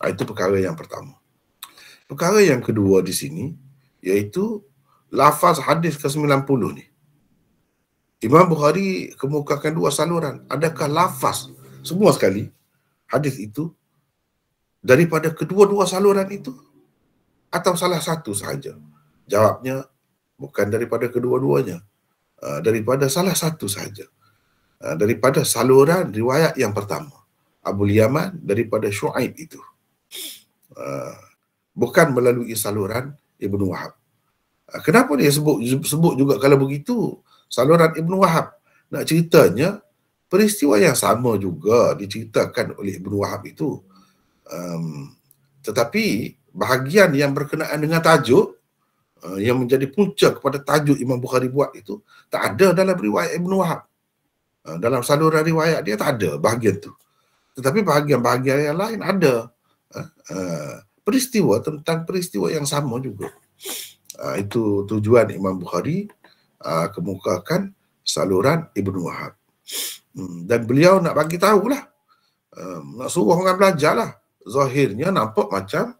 Itu perkara yang pertama. Perkara yang kedua di sini iaitu lafaz hadis ke-90 ni. Imam Bukhari kemukakan dua saluran. Adakah lafaz semua sekali hadis itu daripada kedua-dua saluran itu atau salah satu sahaja? Jawabnya bukan daripada kedua-duanya, daripada salah satu sahaja. Daripada saluran riwayat yang pertama, Abul Yaman daripada Syuaib itu. Bukan melalui saluran Ibnu Wahab. Kenapa dia sebut juga kalau begitu saluran Ibnu Wahab? Nak ceritanya peristiwa yang sama juga diceritakan oleh Ibnu Wahab itu. Tetapi bahagian yang berkenaan dengan tajuk, yang menjadi punca kepada tajuk Imam Bukhari buat itu, tak ada dalam riwayat Ibnu Wahab. Dalam saluran riwayat dia tak ada bahagian tu. Tetapi bahagian-bahagian yang lain ada. Peristiwa tentang peristiwa yang sama juga. Itu tujuan Imam Bukhari kemukakan saluran Ibnu Wahab. Dan beliau nak bagi tahulah, nak suruh orang belajar lah. Zahirnya nampak macam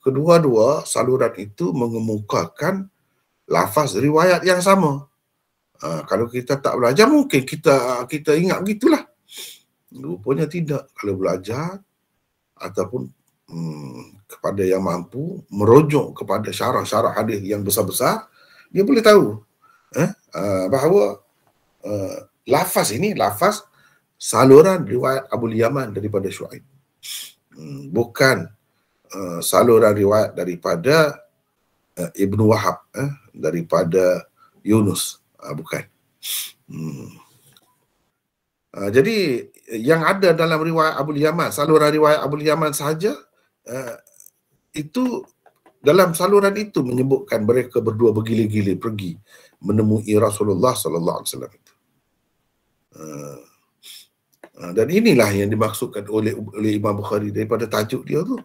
kedua-dua saluran itu mengemukakan lafaz riwayat yang sama. Kalau kita tak belajar mungkin kita ingat begitulah. Rupanya tidak. Kalau belajar ataupun kepada yang mampu merujuk kepada syarah-syarah hadis yang besar-besar, dia boleh tahu bahawa lafaz ini lafaz saluran riwayat Abul Yaman daripada Syuaib, bukan saluran riwayat daripada Ibnu Wahab, daripada Yunus, bukan. Jadi yang ada dalam riwayat Abul Yaman, saluran riwayat Abul Yaman sahaja, itu dalam saluran itu menyebutkan mereka berdua bergilir-gilir pergi menemui Rasulullah sallallahu alaihi wasallam itu. Dan inilah yang dimaksudkan oleh Imam Bukhari daripada tajuk dia tu.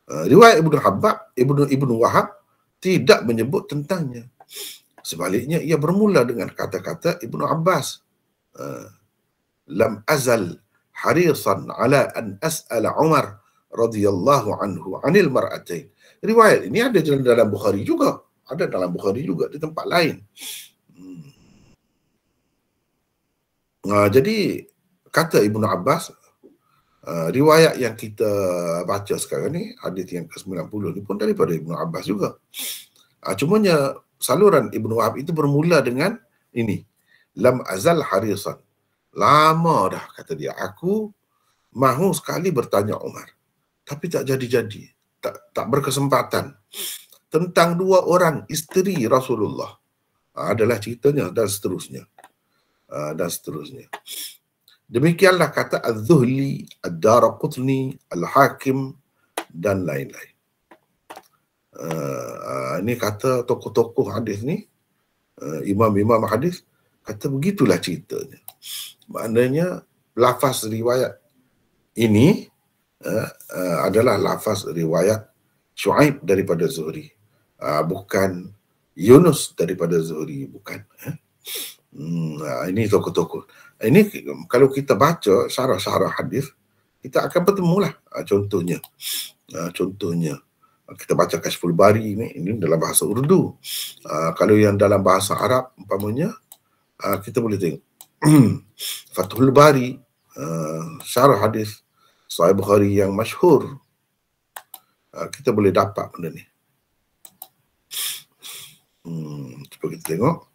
Riwayat Ibnu Wahab tidak menyebut tentangnya. Sebaliknya ia bermula dengan kata-kata Ibnu Abbas, lam azal harisan ala an as'ala Umar radhiyallahu anhu anil mar'atain. Riwayat ini ada dalam Bukhari juga, ada dalam Bukhari juga di tempat lain. Jadi kata Ibnu Abbas, riwayat yang kita baca sekarang ni, hadis yang ke-90 ni pun daripada Ibnu Abbas juga. Cumanya saluran Ibnu Wahab itu bermula dengan ini, lam azal harisan. Lama dah, kata dia, aku mahu sekali bertanya Umar, tapi tak jadi-jadi, tak berkesempatan, tentang dua orang isteri Rasulullah. Adalah ceritanya dan seterusnya. Demikianlah kata Az-Zuhli, Ad-Daraqutni, Al-Hakim dan lain-lain. Ini kata tokoh-tokoh hadis ni, imam-imam hadis, kata begitulah ceritanya. Maknanya lafaz riwayat ini adalah lafaz riwayat Shu'aib daripada Zuhri, bukan Yunus daripada Zuhri, bukan. Ini tokoh-tokoh. Ini kalau kita baca syarah-syarah hadis, kita akan bertemulah. Contohnya kita baca Kashful Bari ini dalam bahasa Urdu. Kalau yang dalam bahasa Arab umpamanya, kita boleh tengok Fathul Bari, syarah hadis Sahih Bukhari yang masyhur. Kita boleh dapat benda ni. Cuba kita tengok.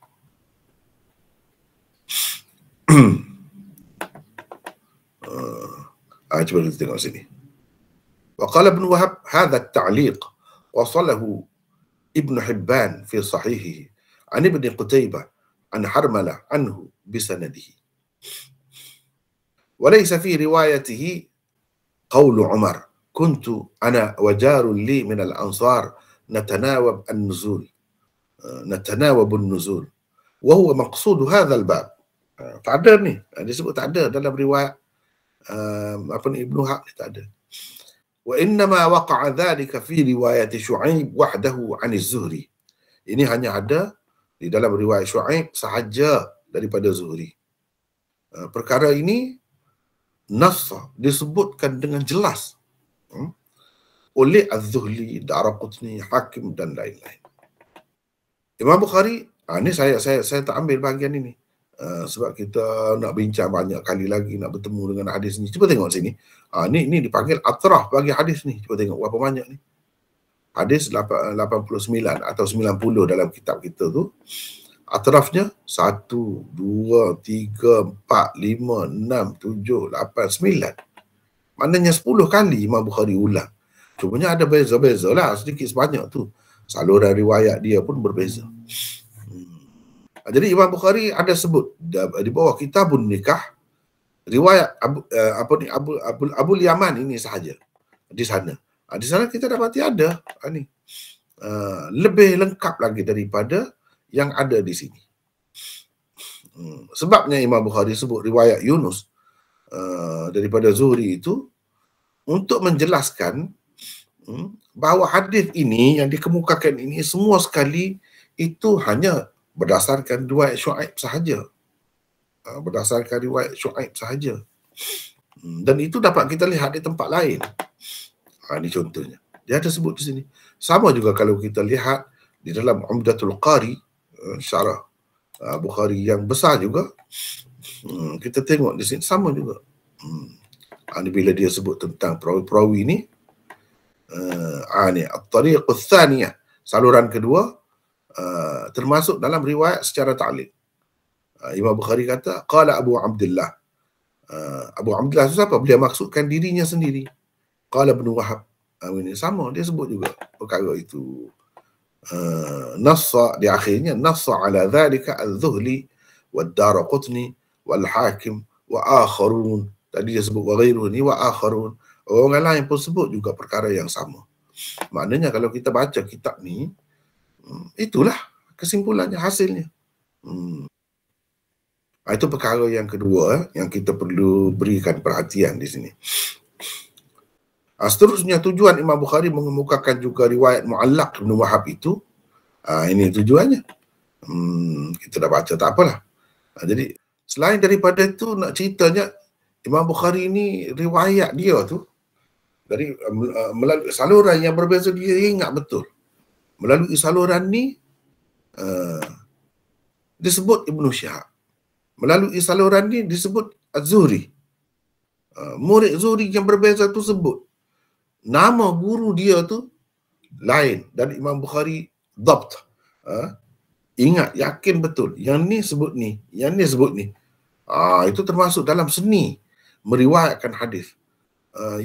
Cuba kita tengok sini. وقال ابن وهب هذا التعليق وصله ابن حبان في صحيحه عن ابن قتيبة عن حرملة عنه بسنده وليس في روايته قول عمر كنت أنا وجار لي من الأنصار نتناوب النزول وهو مقصود هذا الباب. Tak ada ni, disebut tak ada dalam riwayat Ibnu Wahab ni, tak ada. Wa innama waqa'a dhalika fi riwayat Shu'aib wahdahu 'an az-Zuhri. Ini hanya ada di dalam riwayat Shu'aib sahaja daripada Zuhri. Perkara ini nas disebutkan dengan jelas oleh Az-Zuhli, Daraqutni, Hakim dan lain-lain. Imam Bukhari, ini saya tak ambil bahagian ini. Sebab kita nak bincang banyak kali lagi, nak bertemu dengan hadis ni. Cuba tengok sini. Ni dipanggil atraf bagi hadis ni. Cuba tengok berapa banyak ni. Hadis 89 atau 90 dalam kitab kita tu. Atrafnya 1, 2, 3, 4, 5, 6, 7, 8, 9. Maknanya 10 kali Imam Bukhari ulang. Cumanya ada beza-beza lah, sedikit sebanyak tu. Saluran riwayat dia pun berbeza. Jadi Imam Bukhari ada sebut di bawah Kitabun Nikah riwayat Abu Yaman ini sahaja di sana. Di sana kita dapati ada lebih lengkap lagi daripada yang ada di sini. Sebabnya Imam Bukhari sebut riwayat Yunus daripada Zuhri itu untuk menjelaskan bahawa hadis ini yang dikemukakan ini semua sekali itu hanya berdasarkan riwayat Shu'aib sahaja. Berdasarkan riwayat Shu'aib sahaja. Dan itu dapat kita lihat di tempat lain. Ini contohnya. Dia ada sebut di sini. Sama juga kalau kita lihat di dalam Umdatul Qari, syarah Bukhari yang besar juga, kita tengok di sini sama juga. Ini bila dia sebut tentang perawi-perawi ini, ini at-tariqul thaniyah, saluran kedua, termasuk dalam riwayat secara ta'liq. Imam Bukhari kata, qala Abu Abdullah. Abu Abdullah itu siapa? Beliau maksudkan dirinya sendiri. Qala Ibnu Wahab. Ini sama, dia sebut juga perkara itu. Nassa di akhirnya, nassa ala dhalika al-Zuhli wad-Daraqutni wal-Hakim wa akharun. Tadi dia sebut wa ghairuhu ni wa akharun. Orang lain pun sebut juga perkara yang sama. Maknanya kalau kita baca kitab ni, itulah kesimpulannya, hasilnya. Itu perkara yang kedua yang kita perlu berikan perhatian di sini. Seterusnya, tujuan Imam Bukhari mengemukakan juga riwayat Mu'allaq Ibn Wahab itu, ini tujuannya. Kita dah baca, tak apalah. Jadi selain daripada itu, nak ceritanya Imam Bukhari ini, riwayat dia tu dari melalui saluran yang berbeza, dia ingat betul. Melalui saluran ni disebut Ibnu Syihab. Melalui saluran ni disebut Az-Zuhri. Murid Zuhri yang berbeza tu sebut nama guru dia tu lain, dan Imam Bukhari dhabt. Ingat, yakin betul. Yang ni sebut ni, yang ni sebut ni. Itu termasuk dalam seni meriwayatkan hadis.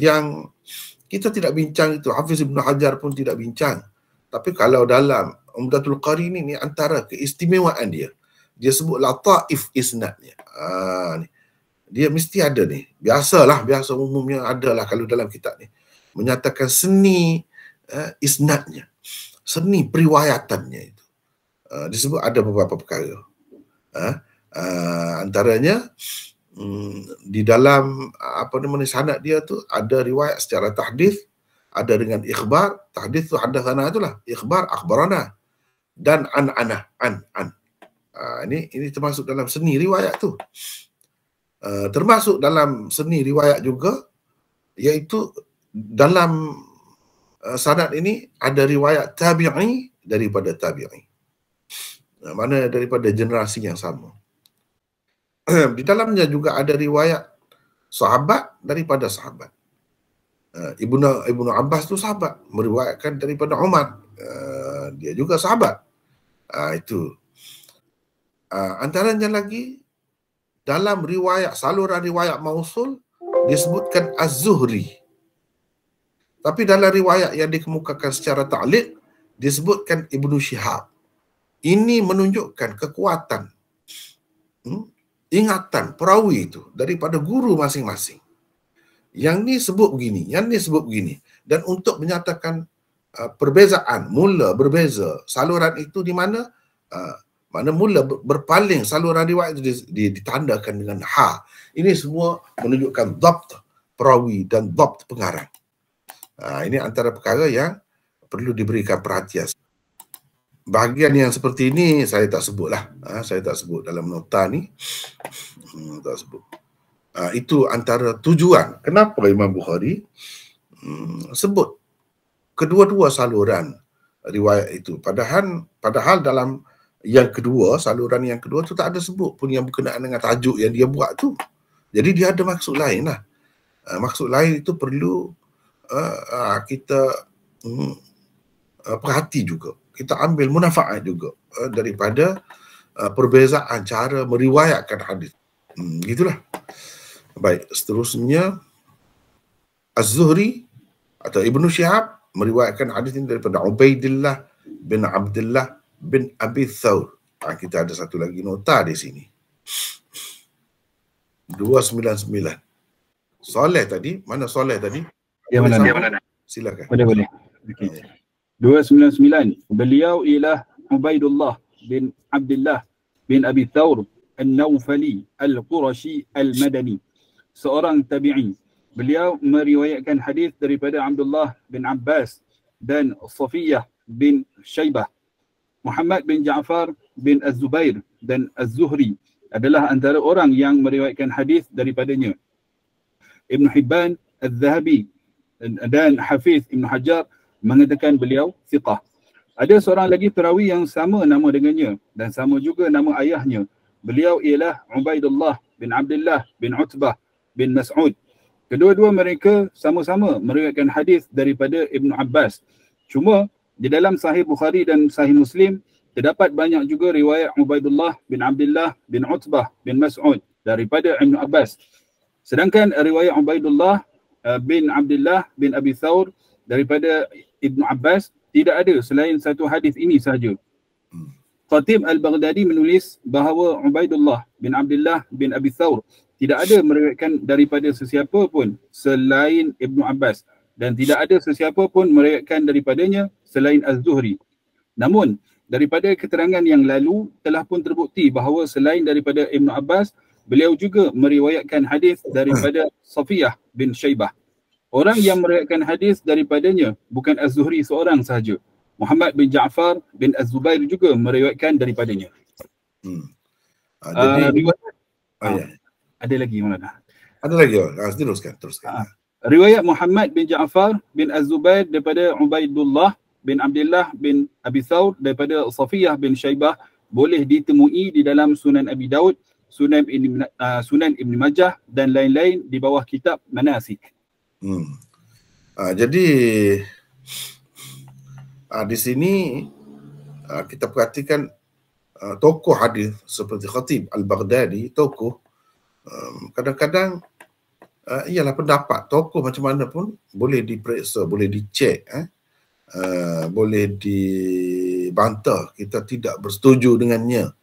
Yang kita tidak bincang itu, Hafiz Ibn Hajar pun tidak bincang. Tapi kalau dalam Umdatul Qari ni antara keistimewaan dia, dia sebut lataif isnadnya. Dia mesti ada ni. Biasa umumnya adalah kalau dalam kitab ni. Menyatakan seni isnadnya, seni periwayatannya itu. Disebut ada beberapa perkara. Antaranya di dalam sanad dia tu ada riwayat secara tahdits, ada dengan ikhbar. Tahdits tu hadatsana itulah, ikhbar akhbarana, dan an. Ini termasuk dalam seni riwayat tu. Termasuk dalam seni riwayat juga, iaitu dalam sanad ini ada riwayat tabi'i daripada tabi'i. Mana daripada generasi yang sama. Di dalamnya juga ada riwayat sahabat daripada sahabat. Ibnu Abbas tu sahabat, meriwayatkan daripada Umar. Dia juga sahabat. Itu. Antaranya lagi, dalam riwayat, saluran riwayat mausul disebutkan Az-Zuhri. Tapi dalam riwayat yang dikemukakan secara ta'liq disebutkan Ibnu Syihab. Ini menunjukkan kekuatan ingatan perawi itu daripada guru masing-masing. Yang ni sebut begini, yang ni sebut begini. Dan untuk menyatakan perbezaan, mula berbeza saluran itu di mana, mana mula berpaling saluran riwayat itu ditandakan dengan ha. Ini semua menunjukkan dhabt perawi dan dhabt pengarang. Ini antara perkara yang perlu diberikan perhatian. Bahagian yang seperti ini saya tak sebutlah. Saya tak sebut dalam nota ni. Tak sebut. Itu antara tujuan kenapa Imam Bukhari sebut kedua-dua saluran riwayat itu. Padahal dalam yang kedua, saluran yang kedua tu tak ada sebut pun yang berkenaan dengan tajuk yang dia buat tu. Jadi dia ada maksud lain lah. Maksud lain itu perlu kita perhati juga. Kita ambil munafaat juga daripada perbezaan cara meriwayatkan hadis. Gitulah. Baik, seterusnya Az-Zuhri atau Ibnu Syihab meriwayatkan hadis ini daripada Ubaidillah bin Abdullah bin Abi Thawr. Kita ada satu lagi nota di sini. 299. Soleh tadi, mana Soleh tadi? Dia mana? Silakan. Boleh. Okey. 299. Beliau ialah Ubaidullah bin Abdullah bin Abi Thawr An-Nawfali Al-Qurashi Al-Madani, seorang tabi'i. Beliau meriwayatkan hadis daripada Abdullah bin Abbas dan Safiyah bin Syaibah. Muhammad bin Ja'far bin Az-Zubair dan Az-Zuhri adalah antara orang yang meriwayatkan hadis daripadanya. Ibn Hibban, Az-Zahabi dan Hafiz Ibn Hajar mengatakan beliau thiqah. Ada seorang lagi perawi yang sama nama dengannya dan sama juga nama ayahnya. Beliau ialah Ubaidullah bin Abdullah bin Utbah bin Mas'ud. Kedua-dua mereka sama-sama meriwayatkan hadis daripada Ibn Abbas. Cuma di dalam Sahih Bukhari dan Sahih Muslim terdapat banyak juga riwayat Ubaidullah bin Abdullah bin Utbah bin Mas'ud daripada Ibn Abbas. Sedangkan riwayat Ubaidullah bin Abdullah bin Abi Thawr daripada Ibn Abbas tidak ada selain satu hadis ini sahaja. Khatib Al-Baghdadi menulis bahawa Ubaidullah bin Abdullah bin Abi Thawr tidak ada meriwayatkan daripada sesiapa pun selain Ibn Abbas dan tidak ada sesiapa pun meriwayatkan daripadanya selain Az-Zuhri. Namun daripada keterangan yang lalu telah pun terbukti bahawa selain daripada Ibnu Abbas, beliau juga meriwayatkan hadis daripada Safiyah bin Syaibah. Orang yang meriwayatkan hadis daripadanya bukan Az-Zuhri seorang sahaja. Muhammad bin Ja'far bin Az-Zubair juga meriwayatkan daripadanya. Jadi riwayat, ada lagi Maulana? Ada lagi. Teruskan. Riwayat Muhammad bin Ja'far bin Az-Zubair daripada Ubaidullah bin Abdullah bin Abi Thawr daripada Safiyah bin Syaibah boleh ditemui di dalam Sunan Abi Daud, Sunan Ibn Majah dan lain-lain di bawah kitab Manasik. Jadi di sini kita perhatikan tokoh hadis seperti Khatib Al-Baghdadi, tokoh kadang-kadang ialah pendapat tokoh macam mana pun boleh diperiksa, boleh dicek, boleh dibantah, kita tidak bersetuju dengannya,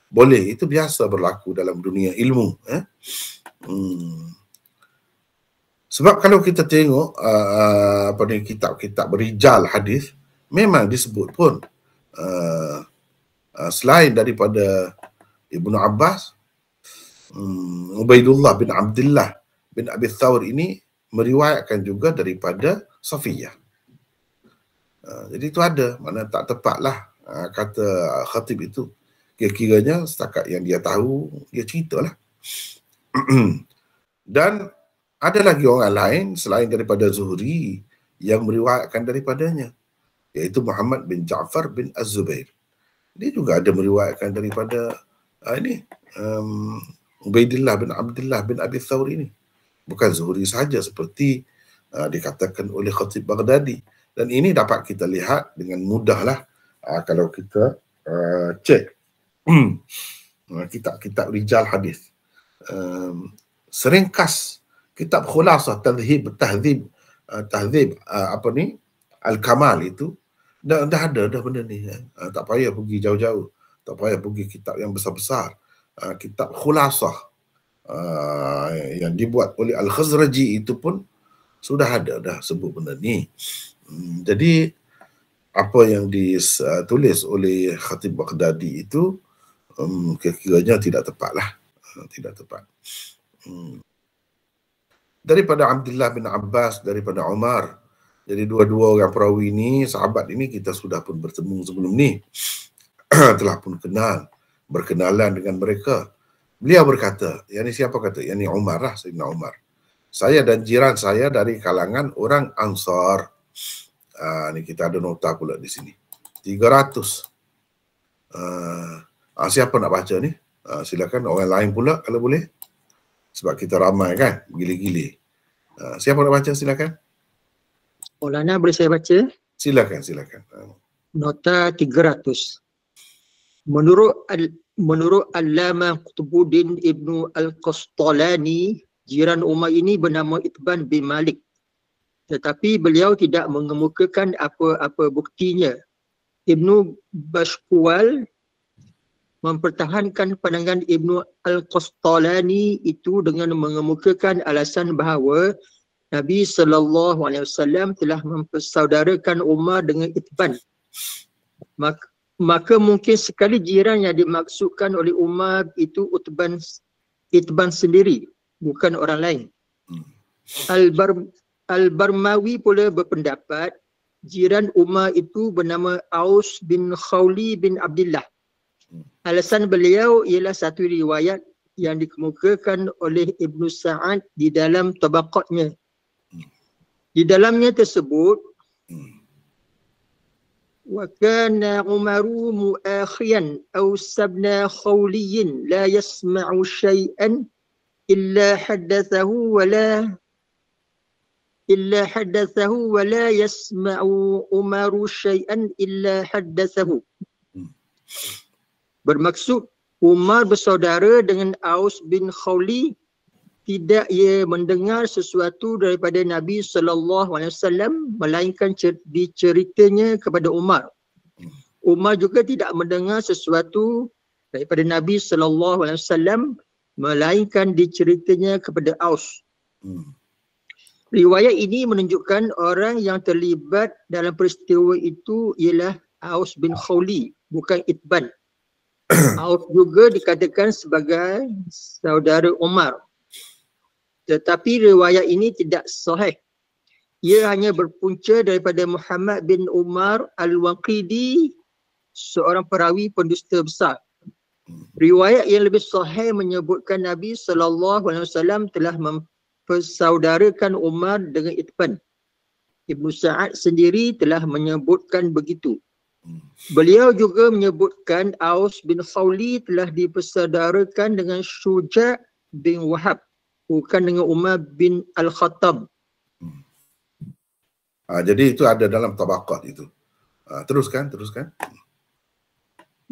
boleh, itu biasa berlaku dalam dunia ilmu. Sebab kalau kita tengok kitab-kitab rijal hadis, memang disebut pun selain daripada Ibnu Abbas, Ubaidullah bin Abdullah bin Abi Thawr ini meriwayatkan juga daripada Safiyah. Jadi itu ada, mana tak tepatlah kata khatib itu. Kira-kiranya setakat yang dia tahu, dia ceritalah. Dan ada lagi orang lain selain daripada Zuhri yang meriwayatkan daripadanya, iaitu Muhammad bin Ja'far bin Az-Zubair. Dia juga ada meriwayatkan daripada Ubaidillah bin Abdullah bin Abi Thawr ini. Bukan Zuhri sahaja seperti dikatakan oleh Khatib Baghdadi. Dan ini dapat kita lihat dengan mudahlah kalau kita cek kitab-kitab rijal hadis. Seringkas kitab Khulasah Tahdzib Al-Kamal itu dah ada benda ni. Tak payah pergi jauh-jauh, tak payah pergi kitab yang besar-besar. Kitab Khulasah yang dibuat oleh Al-Khazraji itu pun sudah ada dah sebut benda ni. Jadi apa yang ditulis oleh Khatib Baghdadi itu kira-kiranya tidak tepatlah, tidak tepat. Daripada Abdullah bin Abbas, daripada Umar. Jadi dua-dua orang perawi ini, sahabat ini kita sudah pun bertemu sebelum ni. Telah pun berkenalan dengan mereka. Beliau berkata, yang ni siapa kata? Yang ni Umar lah, Sayyidina Umar. Saya dan jiran saya dari kalangan orang Ansar. Ni kita ada nota pula di sini. 300. Siapa nak baca ni? Silakan orang lain pula kalau boleh. Sebab kita ramai kan, gili-gili. Siapa nak baca silakan. Maulana, boleh saya baca? Silakan. Nota 300. Menurut Allamah Qutbuddin Ibnu Al-Qastalani, jiran Umar ini bernama Itban bin Malik. Tetapi beliau tidak mengemukakan apa-apa buktinya. Ibnu Bashkuwal mempertahankan pandangan Ibnu Al-Qastalani itu dengan mengemukakan alasan bahawa Nabi SAW telah mempersaudarakan Umar dengan Itban. Maka mungkin sekali jiran yang dimaksudkan oleh Umar itu Itban sendiri, bukan orang lain. Al-Barmawi pula berpendapat jiran Umar itu bernama Aus bin Khawli bin Abdullah. Alasan beliau ialah satu riwayat yang dikemukakan oleh Ibnu Sa'ad di dalam tabaqatnya. Di dalamnya tersebut, wa kana Umaru muakhiyan aw sabna khawliyin la yasma'u syai'an illa haddathahu wa la yasma'u Umaru syai'an illa haddathahu. Bermaksud Umar bersaudara dengan Aus bin Khawli, tidak ia mendengar sesuatu daripada Nabi SAW melainkan diceritanya kepada Umar. Umar juga tidak mendengar sesuatu daripada Nabi SAW melainkan diceritanya kepada Aus. Riwayat ini menunjukkan orang yang terlibat dalam peristiwa itu ialah Aus bin Khawli, bukan Itban. Aus juga dikatakan sebagai saudara Umar. Tetapi riwayat ini tidak sahih. Ia hanya berpunca daripada Muhammad bin Umar Al-Waqidi, seorang perawi pendusta besar. Riwayat yang lebih sahih menyebutkan Nabi SAW telah mempersaudarakan Umar dengan Itban. Ibnu Sa'ad sendiri telah menyebutkan begitu. Beliau juga menyebutkan Aus bin Khawli telah dipersaudarakan dengan Syuja' bin Wahab, bukan dengan Umar bin Al-Khattab. Jadi itu ada dalam tabaqat itu. Teruskan.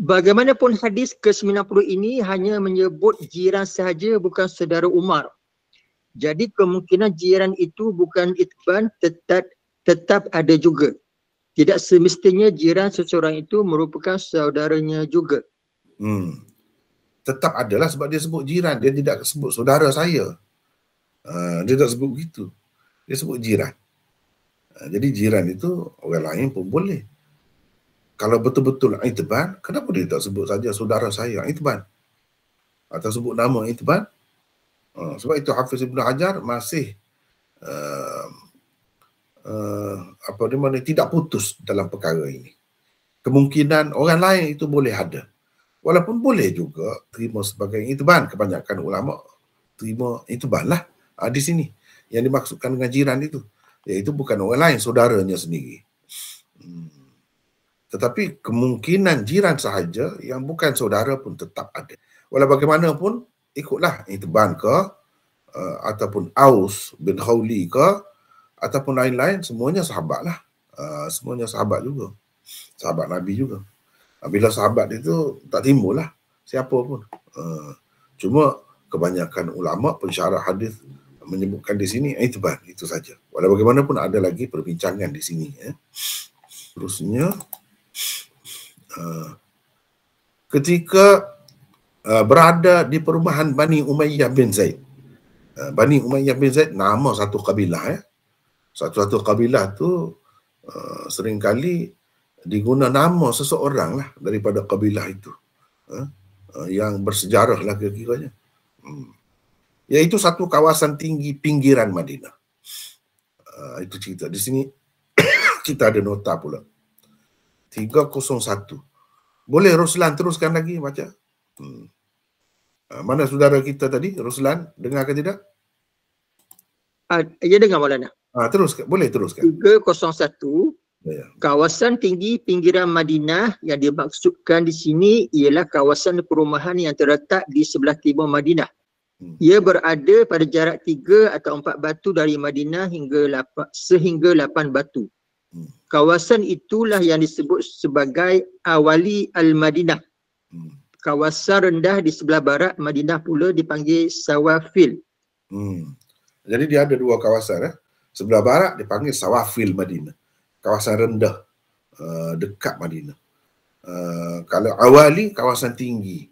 Bagaimanapun hadis ke-90 ini hanya menyebut jiran sahaja, bukan saudara Umar. Jadi kemungkinan jiran itu bukan Itban tetap ada juga. Tidak semestinya jiran seseorang itu merupakan saudaranya juga. Tetap adalah sebab dia sebut jiran. Dia tidak sebut saudara saya. Dia tak sebut begitu. Dia sebut jiran. Jadi jiran itu orang lain pun boleh. Kalau betul-betul Itban, kenapa dia tak sebut saja saudara saya Itban? Atau sebut nama Itban? Sebab itu Hafiz Ibn Hajar masih tidak putus dalam perkara ini. Kemungkinan orang lain itu boleh ada. Walaupun boleh juga terima sebagai Itban. Kebanyakan ulama terima Itban lah di sini. Yang dimaksudkan dengan jiran itu, iaitu bukan orang lain, saudaranya sendiri. Tetapi kemungkinan jiran sahaja yang bukan saudara pun tetap ada. Walau bagaimanapun, ikutlah Itban ke, ataupun Aus bin Khawli ke, ataupun lain-lain, semuanya sahabat lah. Semuanya sahabat juga. Sahabat Nabi juga. Bila sahabat itu tak timbul lah siapa pun. Cuma kebanyakan ulama pensyarah hadis menyebutkan di sini Itban, itu saja. Walau bagaimanapun ada lagi perbincangan di sini. Terusnya, ketika berada di perumahan Bani Umayyah bin Zaid. Bani Umayyah bin Zaid nama satu kabilah. Satu-satu kabilah tu seringkali diguna nama seseorang lah daripada kabilah itu. Yang bersejarah lah kira-kiranya. Iaitu satu kawasan tinggi pinggiran Madinah. Itu cerita. Di sini kita ada nota pula. 301. Boleh Ruslan teruskan lagi baca? Mana saudara kita tadi? Ruslan, dengar ke tidak? Ya, dengar Maulana. Teruskan, boleh teruskan. 301. Ya. Kawasan tinggi pinggiran Madinah yang dimaksudkan di sini ialah kawasan perumahan yang terletak di sebelah timur Madinah. Ia berada pada jarak 3 atau 4 batu dari Madinah sehingga 8 batu. Kawasan itulah yang disebut sebagai Awali Al-Madinah. Kawasan rendah di sebelah barat Madinah pula dipanggil Sawafil. Jadi dia ada dua kawasan. Sebelah barat dipanggil Sawafil Madinah. Kawasan rendah dekat Madinah. Kalau Awali, kawasan tinggi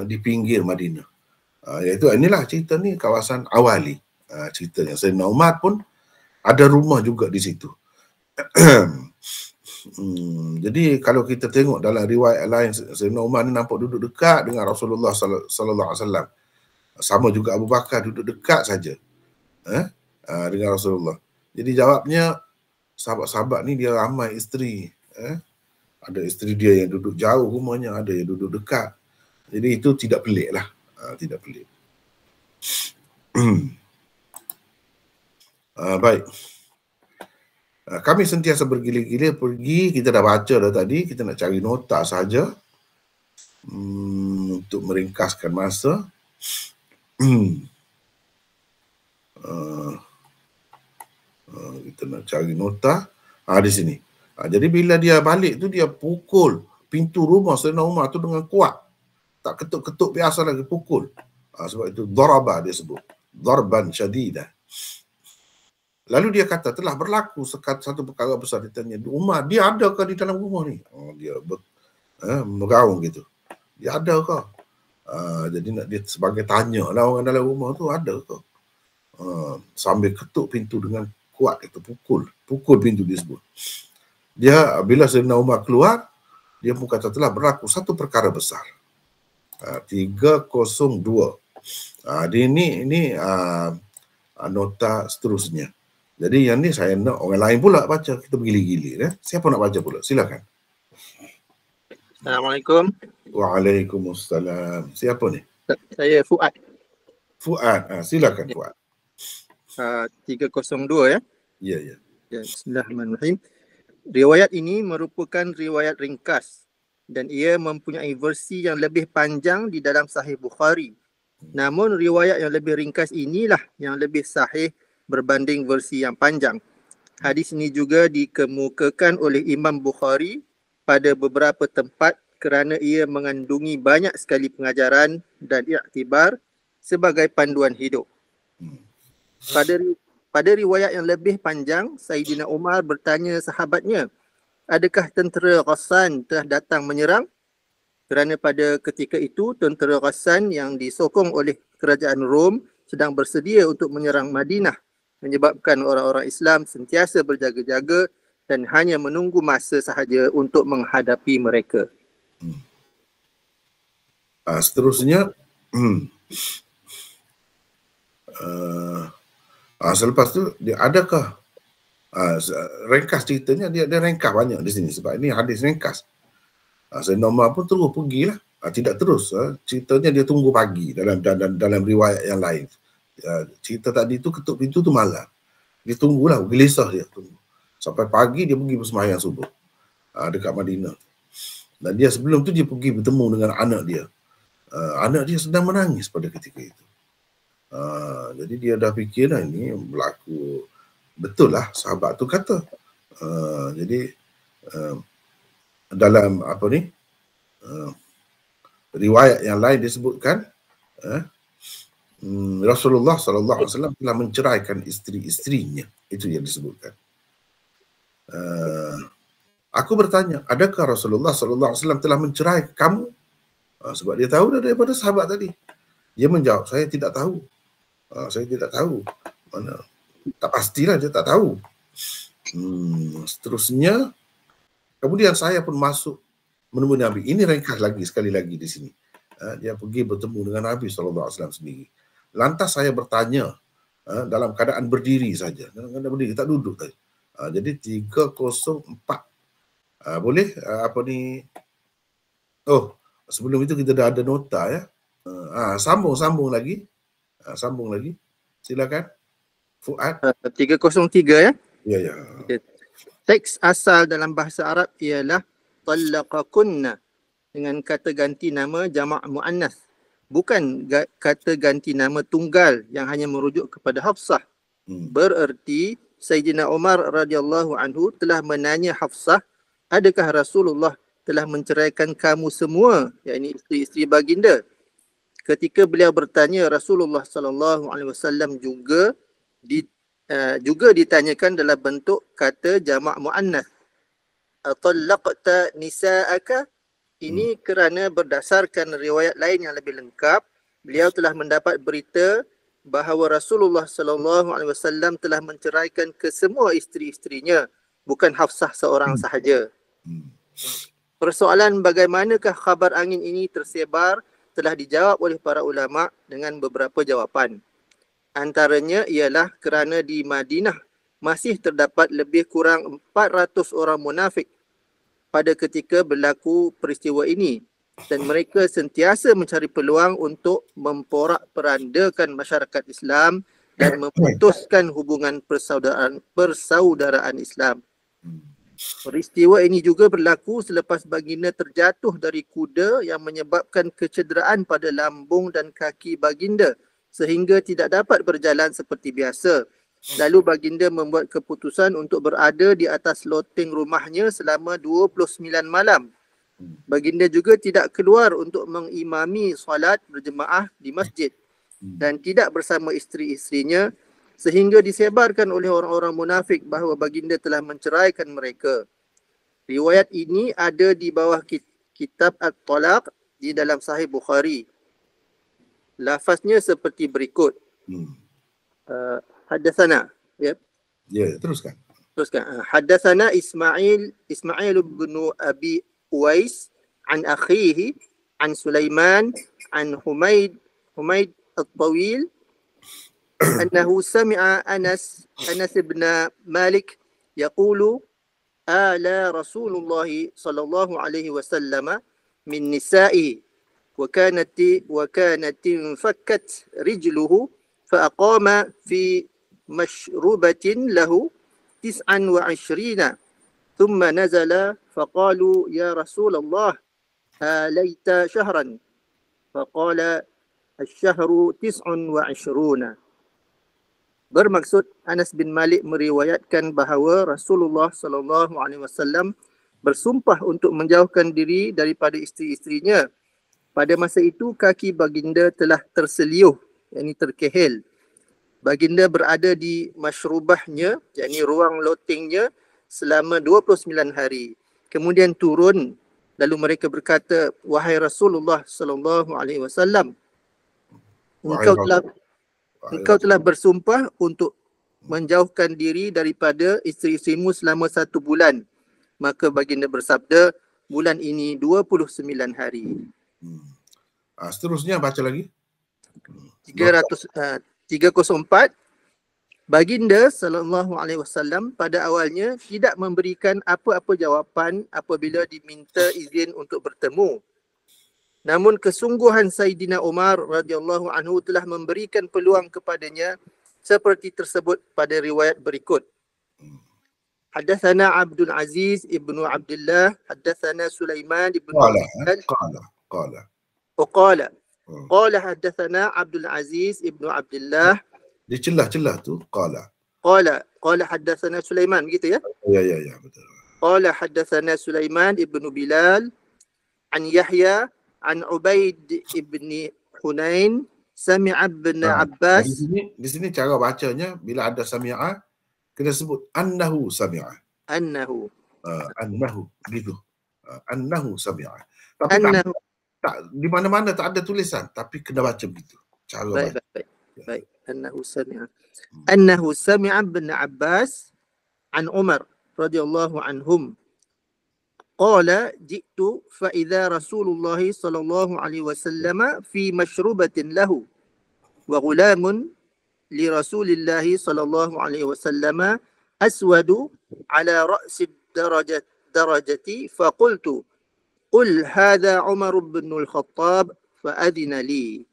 di pinggir Madinah. Iaitu inilah cerita ni, kawasan Awali. Ceritanya Sayyidina Umar pun ada rumah juga di situ. Jadi kalau kita tengok dalam riwayat lain, Sayyidina Umar ni nampak duduk dekat dengan Rasulullah sallallahu alaihi wasallam. Sama juga Abu Bakar duduk dekat saja dengan Rasulullah. Jadi jawabnya, sahabat-sahabat ni dia ramai isteri. Ada isteri dia yang duduk jauh rumahnya, ada yang duduk dekat. Jadi itu tidak pelik lah. Tidak pelik. Baik. Kami sentiasa bergilir-gilir pergi, kita dah baca dah tadi, kita nak cari nota saja untuk meringkaskan masa. Kita nak cari nota di sini. Jadi bila dia balik tu, dia pukul pintu rumah Sayyidina Umar tu dengan kuat. Tak ketuk-ketuk biasa lagi, pukul. Sebab itu daraba dia sebut, darban syadidah. Lalu dia kata, telah berlaku satu perkara besar. Dia tanya, Umar, dia ada ke di dalam rumah ni? Dia meraung gitu. Dia ada ke? Jadi nak dia sebagai tanya lah orang dalam rumah tu, ada ke? sambil ketuk pintu dengan kuat, itu pukul pintu disebut. Dia bila Sayyidina Umar keluar, dia pun kata telah berlaku satu perkara besar. 302. Ini nota seterusnya. Jadi yang ni saya nak orang lain pula baca, kita bergili-gili. Siapa nak baca pula? Silakan. Assalamualaikum. Waalaikumsalam. Siapa ni? Saya Fuad. Silakan Fuad. 302 ya. Ya. Bismillahirrahmanirrahim. Riwayat ini merupakan riwayat ringkas dan ia mempunyai versi yang lebih panjang di dalam Sahih Bukhari. Namun riwayat yang lebih ringkas inilah yang lebih sahih berbanding versi yang panjang. Hadis ini juga dikemukakan oleh Imam Bukhari pada beberapa tempat kerana ia mengandungi banyak sekali pengajaran dan iktibar sebagai panduan hidup. Pada riwayat yang lebih panjang, Sayyidina Umar bertanya sahabatnya, adakah tentera Ghassan telah datang menyerang? Kerana pada ketika itu, tentera Ghassan yang disokong oleh kerajaan Rom sedang bersedia untuk menyerang Madinah, menyebabkan orang-orang Islam sentiasa berjaga-jaga dan hanya menunggu masa sahaja untuk menghadapi mereka. Seterusnya, selepas tu, adakah ringkas ceritanya, dia ringkas banyak di sini sebab ini hadis ringkas. Sayyidina Umar pun terus pergilah. Tidak terus, ceritanya dia tunggu pagi dalam riwayat yang lain. Cerita tadi tu ketuk pintu tu malam. Dia tunggulah, gelisah dia tunggu. Sampai pagi dia pergi bersembahyang subuh dekat Madinah. Dan dia sebelum tu dia pergi bertemu dengan anak dia. Anak dia sedang menangis pada ketika itu. Jadi dia dah fikirlah ini berlaku. Betul lah sahabat tu kata. Jadi dalam riwayat yang lain disebutkan Rasulullah SAW telah menceraikan isteri-isterinya. Itu yang disebutkan. Aku bertanya, adakah Rasulullah SAW telah mencerai kamu? Sebab dia tahu dah daripada sahabat tadi. Dia menjawab, saya tidak tahu. Saya tidak tahu. Mana? Tak pastilah dia tak tahu. Seterusnya, kemudian saya pun masuk menemui Nabi. Ini ringkas lagi, sekali lagi di sini. Dia pergi bertemu dengan Nabi SAW sendiri. Lantas saya bertanya, dalam keadaan berdiri saja. Dalam keadaan berdiri, tak duduk tadi. Jadi 304. Boleh? Sebelum itu kita dah ada nota ya. Sambung lagi. Sambung lagi. Silakan. Fuad. 303 ya. Ya. Teks asal dalam bahasa Arab ialah talaqakunna dengan kata ganti nama jamak muannas, bukan kata ganti nama tunggal yang hanya merujuk kepada Hafsah. Bererti Sayyidina Umar radhiyallahu anhu telah menanya Hafsah, adakah Rasulullah telah menceraikan kamu semua, yakni isteri-isteri baginda? Ketika beliau bertanya, Rasulullah sallallahu alaihi wasallam juga ditanyakan dalam bentuk kata jamak muannas. Atallaqta nisa'aka? Ini kerana berdasarkan riwayat lain yang lebih lengkap, beliau telah mendapat berita bahawa Rasulullah sallallahu alaihi wasallam telah menceraikan kesemua isteri-isterinya, bukan Hafsah seorang sahaja. Persoalan bagaimanakah khabar angin ini tersebar telah dijawab oleh para ulama dengan beberapa jawapan. Antaranya ialah kerana di Madinah masih terdapat lebih kurang 400 orang munafik pada ketika berlaku peristiwa ini dan mereka sentiasa mencari peluang untuk memporak-perandakan masyarakat Islam dan memutuskan hubungan persaudaraan Islam. Peristiwa ini juga berlaku selepas baginda terjatuh dari kuda yang menyebabkan kecederaan pada lambung dan kaki baginda sehingga tidak dapat berjalan seperti biasa. Lalu baginda membuat keputusan untuk berada di atas loteng rumahnya selama 29 malam. Baginda juga tidak keluar untuk mengimami solat berjemaah di masjid dan tidak bersama isteri-isterinya sehingga disebarkan oleh orang-orang munafik bahawa baginda telah menceraikan mereka. Riwayat ini ada di bawah kitab At-Talaq di dalam Sahih Bukhari. Lafaznya seperti berikut. Haddatsana. Ya. Ya, teruskan. Teruskan. Haddatsana Ismail bin Abi Uwais an akhihi an Sulaiman an Humaid al-Tawil annahu sami'a Anas bin Malik yaqulu ala Rasulullah sallallahu alaihi wasallam min nisa'i وكانت انفكت رجله فأقام في مشروبة له 29 ثم نزل فقالوا يا رسول الله آليت شهرا فقال الشهر 29. Bermaksud Anas bin Malik meriwayatkan bahawa Rasulullah sallallahu alaihi wasallam bersumpah untuk menjauhkan diri daripada isteri-isterinya. Pada masa itu kaki baginda telah terseliuh, yakni terkehel. Baginda berada di masyrubahnya, yakni ruang lotengnya selama 29 hari. Kemudian turun, lalu mereka berkata, wahai Rasulullah sallallahu alaihi wasallam, engkau telah bersumpah untuk menjauhkan diri daripada isteri-isterimu selama 1 bulan. Maka baginda bersabda, bulan ini 29 hari. Seterusnya baca lagi. 304. Baginda sallallahu alaihi wasallam pada awalnya tidak memberikan apa-apa jawapan apabila diminta izin untuk bertemu. Namun kesungguhan Sayyidina Umar radhiyallahu anhu telah memberikan peluang kepadanya seperti tersebut pada riwayat berikut. Haddatsana Abdul Aziz ibnu Abdullah, haddatsana Sulaiman ibnu قال حدثنا عبد العزيز ابن عبد الله. Dia celah tu قال حدثنا سليمان begitu ya? Ya betul. قال حدثنا سليمان ابن بلال عن يحيى عن عبيد ابن حنين سمع ابن عباس. Di sini cara bacanya bila ada sami'a kena sebut annahu sami'a. Annahu gitu. Annahu sami'a. Tapi tak di mana-mana tak ada tulisan tapi kena baca begitu. Cara baik. Annahu sami'a ibn Abbas an Umar radhiyallahu anhum qala ji'tu fa idza Rasulullah sallallahu alaihi wasallam fi mashrubatin lahu wa ghulamun li Rasulillah sallallahu alaihi wasallam aswadu ala ra'si darajati fa qultu qul hadha Umar bin al-Khattab fa adhina li.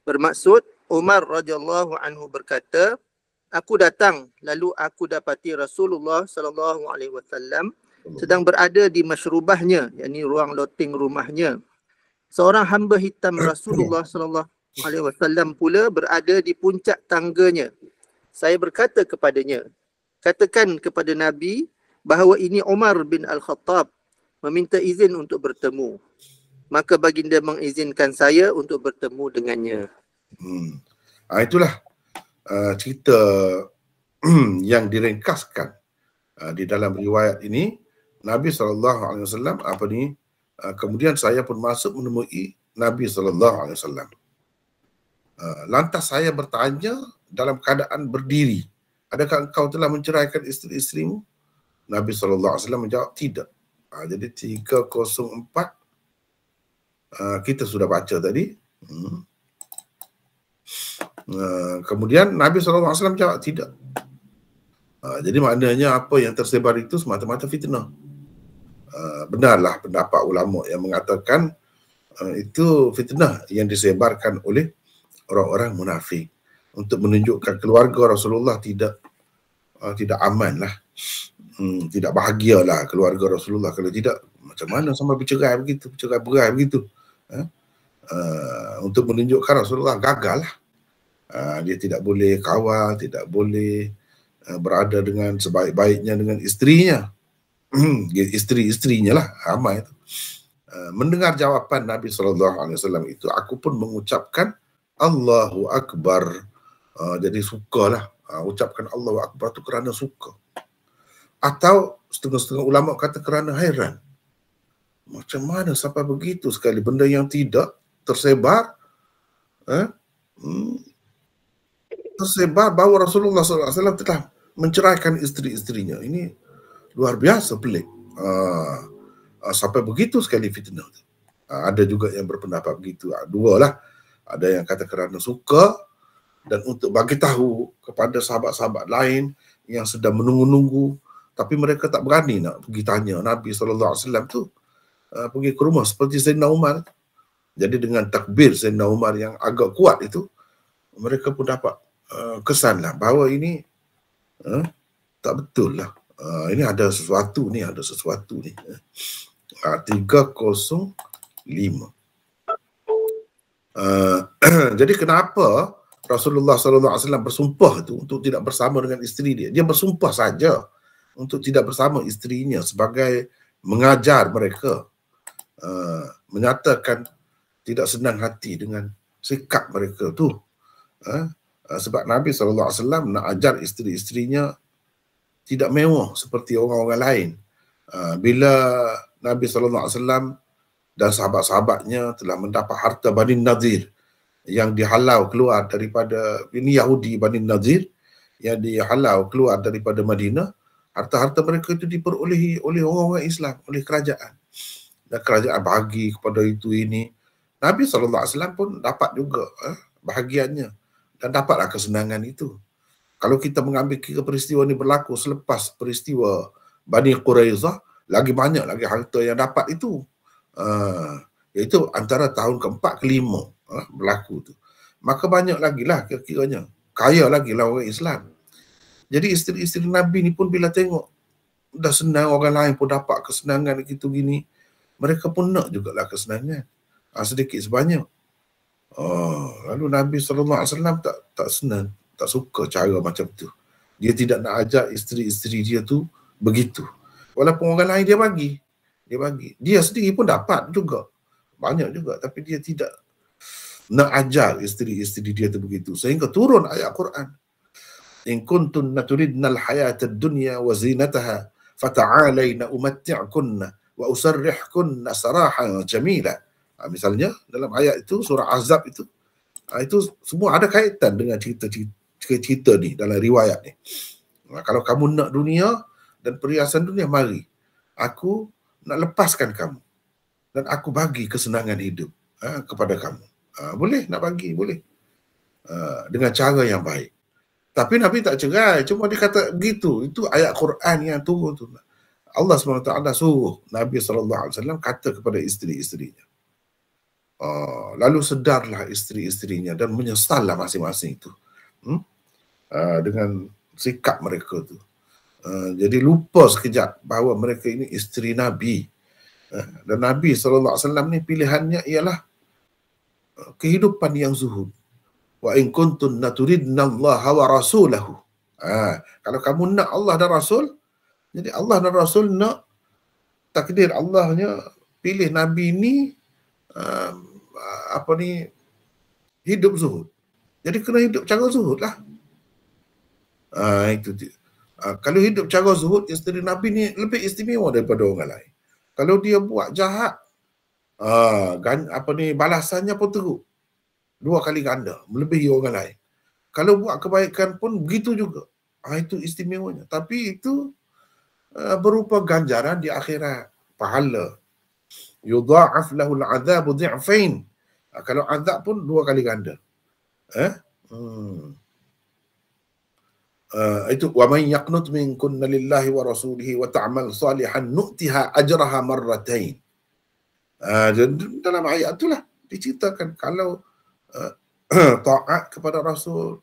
Bermaksud Umar radhiyallahu anhu berkata, aku datang lalu aku dapati Rasulullah sallallahu alaihi wasallam sedang berada di masyrubahnya, yakni ruang loteng rumahnya. Seorang hamba hitam Rasulullah sallallahu alaihi wasallam pula berada di puncak tangganya. Saya berkata kepadanya, katakan kepada Nabi bahawa ini Umar bin al-Khattab meminta izin untuk bertemu. Maka baginda mengizinkan saya untuk bertemu dengannya. Itulah cerita yang diringkaskan di dalam riwayat ini. Nabi SAW kemudian saya pun masuk menemui Nabi SAW. Lantas saya bertanya dalam keadaan berdiri, adakah engkau telah menceraikan isteri-isterimu? Nabi SAW menjawab tidak. Jadi 304 kita sudah baca tadi. Kemudian Nabi SAW jawab tidak. Jadi maknanya apa yang tersebar itu semata-mata fitnah. Benarlah pendapat ulama yang mengatakan itu fitnah yang disebarkan oleh orang-orang munafik untuk menunjukkan keluarga Rasulullah tidak aman lah. Tidak bahagialah keluarga Rasulullah. Kalau tidak, macam mana sampai bercerai berai begitu. Untuk menunjukkan Rasulullah gagal lah. Dia tidak boleh kawal, tidak boleh berada dengan sebaik-baiknya dengan isterinya. Isteri-isterinya lah, ramai itu. Mendengar jawapan Nabi SAW itu, aku pun mengucapkan Allahu Akbar. Jadi sukalah. Ucapkan Allahu Akbar itu kerana suka. Atau setengah-setengah ulama kata kerana hairan. Macam mana sampai begitu sekali benda yang tidak tersebar tersebar bahawa Rasulullah SAW telah menceraikan isteri-isterinya. Ini luar biasa pelik. Sampai begitu sekali fitnah tu. Ada juga yang berpendapat begitu. Dua lah. Ada yang kata kerana suka, dan untuk bagi tahu kepada sahabat-sahabat lain yang sedang menunggu-nunggu, tapi mereka tak berani nak pergi tanya Nabi SAW tu, pergi ke rumah seperti Sayyidina Umar. Jadi dengan takbir Sayyidina Umar yang agak kuat itu, mereka pun dapat kesan lah bahawa ini tak betul lah. Ini ada sesuatu ni, 305. Jadi kenapa Rasulullah SAW bersumpah itu untuk tidak bersama dengan isteri dia? Dia bersumpah saja untuk tidak bersama isterinya sebagai mengajar mereka, menyatakan tidak senang hati dengan sikap mereka tu. Sebab Nabi SAW nak ajar isteri-isterinya tidak mewah seperti orang-orang lain. Bila Nabi SAW dan sahabat-sahabatnya telah mendapat harta Bani Nadir yang dihalau keluar daripada, ini Yahudi Bani Nadir yang dihalau keluar daripada Madinah, harta-harta mereka itu diperolehi oleh orang-orang Islam, oleh kerajaan. Dan kerajaan bagi kepada itu ini. Nabi SAW pun dapat juga bahagiannya dan dapatlah kesenangan itu. Kalau kita mengambil kira peristiwa ini berlaku selepas peristiwa Bani Quraizah, lagi banyak lagi harta yang dapat itu. Iaitu antara tahun ke-4 ke-5 berlaku tu. Maka banyak lagi lah kira-kiranya. Kaya lagi lah orang Islam. Jadi isteri-isteri Nabi ni pun bila tengok dah senang, orang lain pun dapat kesenangan gitu gini, mereka pun nak jugalah kesenangan. Sedikit sebanyak. Lalu Nabi SAW tak senang, tak suka cara macam tu. Dia tidak nak ajak isteri-isteri dia tu begitu. Walaupun orang lain dia bagi. Dia sendiri pun dapat juga. Banyak juga. Tapi dia tidak nak ajar isteri-isteri dia tu begitu. Sehingga turun ayat Quran. In kuntunna turidnal hayatad dunya wa zinataha fata'alaina umatti'kunna wa usarrihkunna sarahan jamila. Misalnya dalam ayat itu, surah Ahzab itu semua ada kaitan dengan cerita ni dalam riwayat ni. Kalau kamu nak dunia dan perhiasan dunia, mari aku nak lepaskan kamu dan aku bagi kesenangan hidup kepada kamu. Boleh nak bagi, boleh, dengan cara yang baik. Tapi Nabi tak cerai, cuma dia kata begitu. Itu ayat Quran yang turun tu. Allah SWT suruh Nabi SAW kata kepada isteri-isterinya. Lalu sedarlah isteri-isterinya dan menyesallah masing-masing itu dengan sikap mereka tu. Jadi lupa sekejap bahawa mereka ini isteri Nabi. Dan Nabi SAW ni pilihannya ialah kehidupan yang zuhud. Wa in kuntunna turidna Allah wa rasulahu. Kalau kamu nak Allah dan Rasul, jadi Allah dan Rasul nak, takdir Allahnya pilih Nabi ni hidup zuhud. Jadi kena hidup cara zuhud lah. Itu dia. Kalau hidup cara zuhud, isteri Nabi ni lebih istimewa daripada orang lain. Kalau dia buat jahat, balasannya pun teruk. 2 kali ganda, melebihi orang lain. Kalau buat kebaikan pun begitu juga. Itu istimewanya. Tapi itu berupa ganjaran di akhirat, pahala. Yudha'af lahul adzabu dhi'fain. Kalau azab pun 2 kali ganda. Itu wa man yaqnut minkunna lillahi wa rasulihi wa ta'mal salihan nu'tiha ajraha marratain. Dalam ayat itulah diceritakan kalau taat kepada Rasul,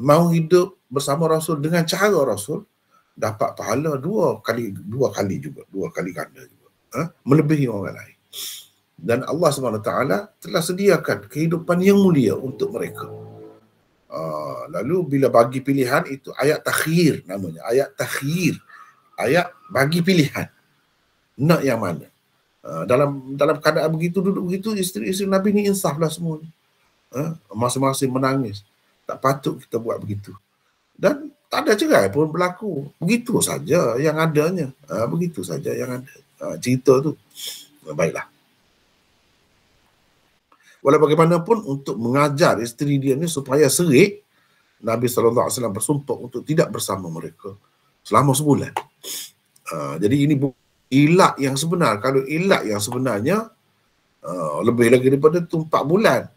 mau hidup bersama Rasul dengan cara Rasul, dapat pahala 2 kali ganda juga, melebihi orang lain. Dan Allah SWT telah sediakan kehidupan yang mulia untuk mereka. Lalu bila bagi pilihan, itu ayat takhir namanya, ayat takhir, ayat bagi pilihan nak yang mana. Dalam keadaan begitu, duduk begitu, isteri-isteri Nabi ni insaf lah semua. Masing-masing menangis. Tak patut kita buat begitu. Dan tak ada cerai pun berlaku. Begitu saja yang adanya. Begitu saja yang ada. Cerita tu. Baiklah. Walau bagaimanapun, untuk mengajar isteri dia ni supaya serik, Nabi SAW bersumpah untuk tidak bersama mereka selama sebulan. Jadi ini ilak yang sebenar. Kalau ilak yang sebenarnya lebih lagi daripada itu 4 bulan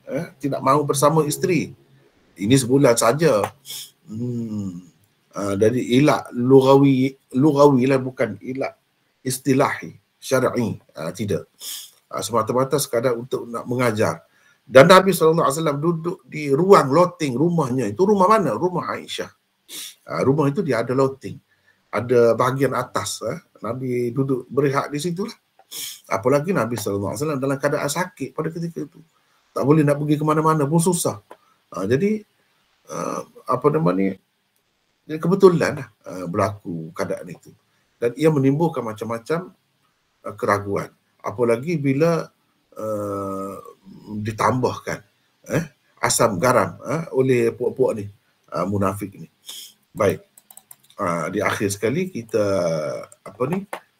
tidak mahu bersama isteri. Ini sebulan saja. Dari ilak lugawi lah, bukan ilak istilahi syar'i. Tidak. Semata-mata sekadar untuk nak mengajar. Dan Nabi SAW duduk di ruang loteng rumahnya. Itu rumah mana? Rumah Aisyah. Rumah itu dia ada loteng. Ada bahagian atas. Nabi duduk berehat di situ lah. Apalagi Nabi SAW dalam keadaan sakit pada ketika itu. Tak boleh nak pergi ke mana-mana pun susah. Jadi, kebetulan berlaku keadaan itu. Dan ia menimbulkan macam-macam keraguan. Apalagi bila ditambahkan asam garam oleh puak-puak ni, munafik ni. Baik, di akhir sekali kita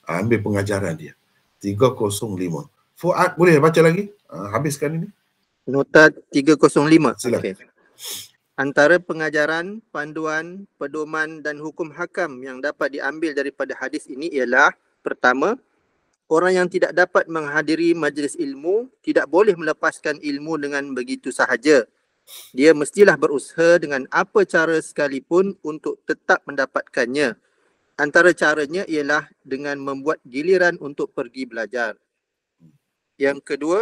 ambil pengajaran dia 305. Fuad, boleh baca lagi? Habiskan ini. Nota 305. Silakan. Okay. Antara pengajaran, panduan, pedoman dan hukum hakam yang dapat diambil daripada hadis ini ialah: pertama, orang yang tidak dapat menghadiri majlis ilmu tidak boleh melepaskan ilmu dengan begitu sahaja. Dia mestilah berusaha dengan apa cara sekalipun untuk tetap mendapatkannya. Antara caranya ialah dengan membuat giliran untuk pergi belajar. Yang kedua,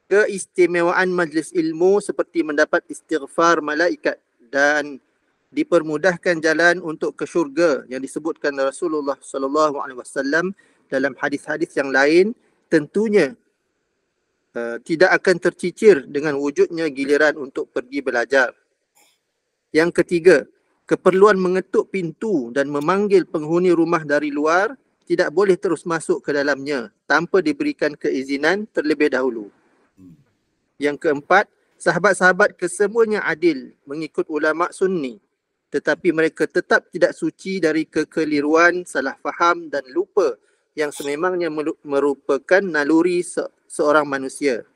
keistimewaan majlis ilmu seperti mendapat istighfar malaikat dan dipermudahkan jalan untuk ke syurga yang disebutkan Rasulullah SAW dalam hadis-hadis yang lain, tentunya tidak akan tercicir dengan wujudnya giliran untuk pergi belajar. Yang ketiga, keperluan mengetuk pintu dan memanggil penghuni rumah dari luar tidak boleh terus masuk ke dalamnya tanpa diberikan keizinan terlebih dahulu. Yang keempat, sahabat-sahabat kesemuanya adil mengikut ulama sunni, tetapi mereka tetap tidak suci dari kekeliruan, salah faham dan lupa yang sememangnya merupakan naluri seorang manusia.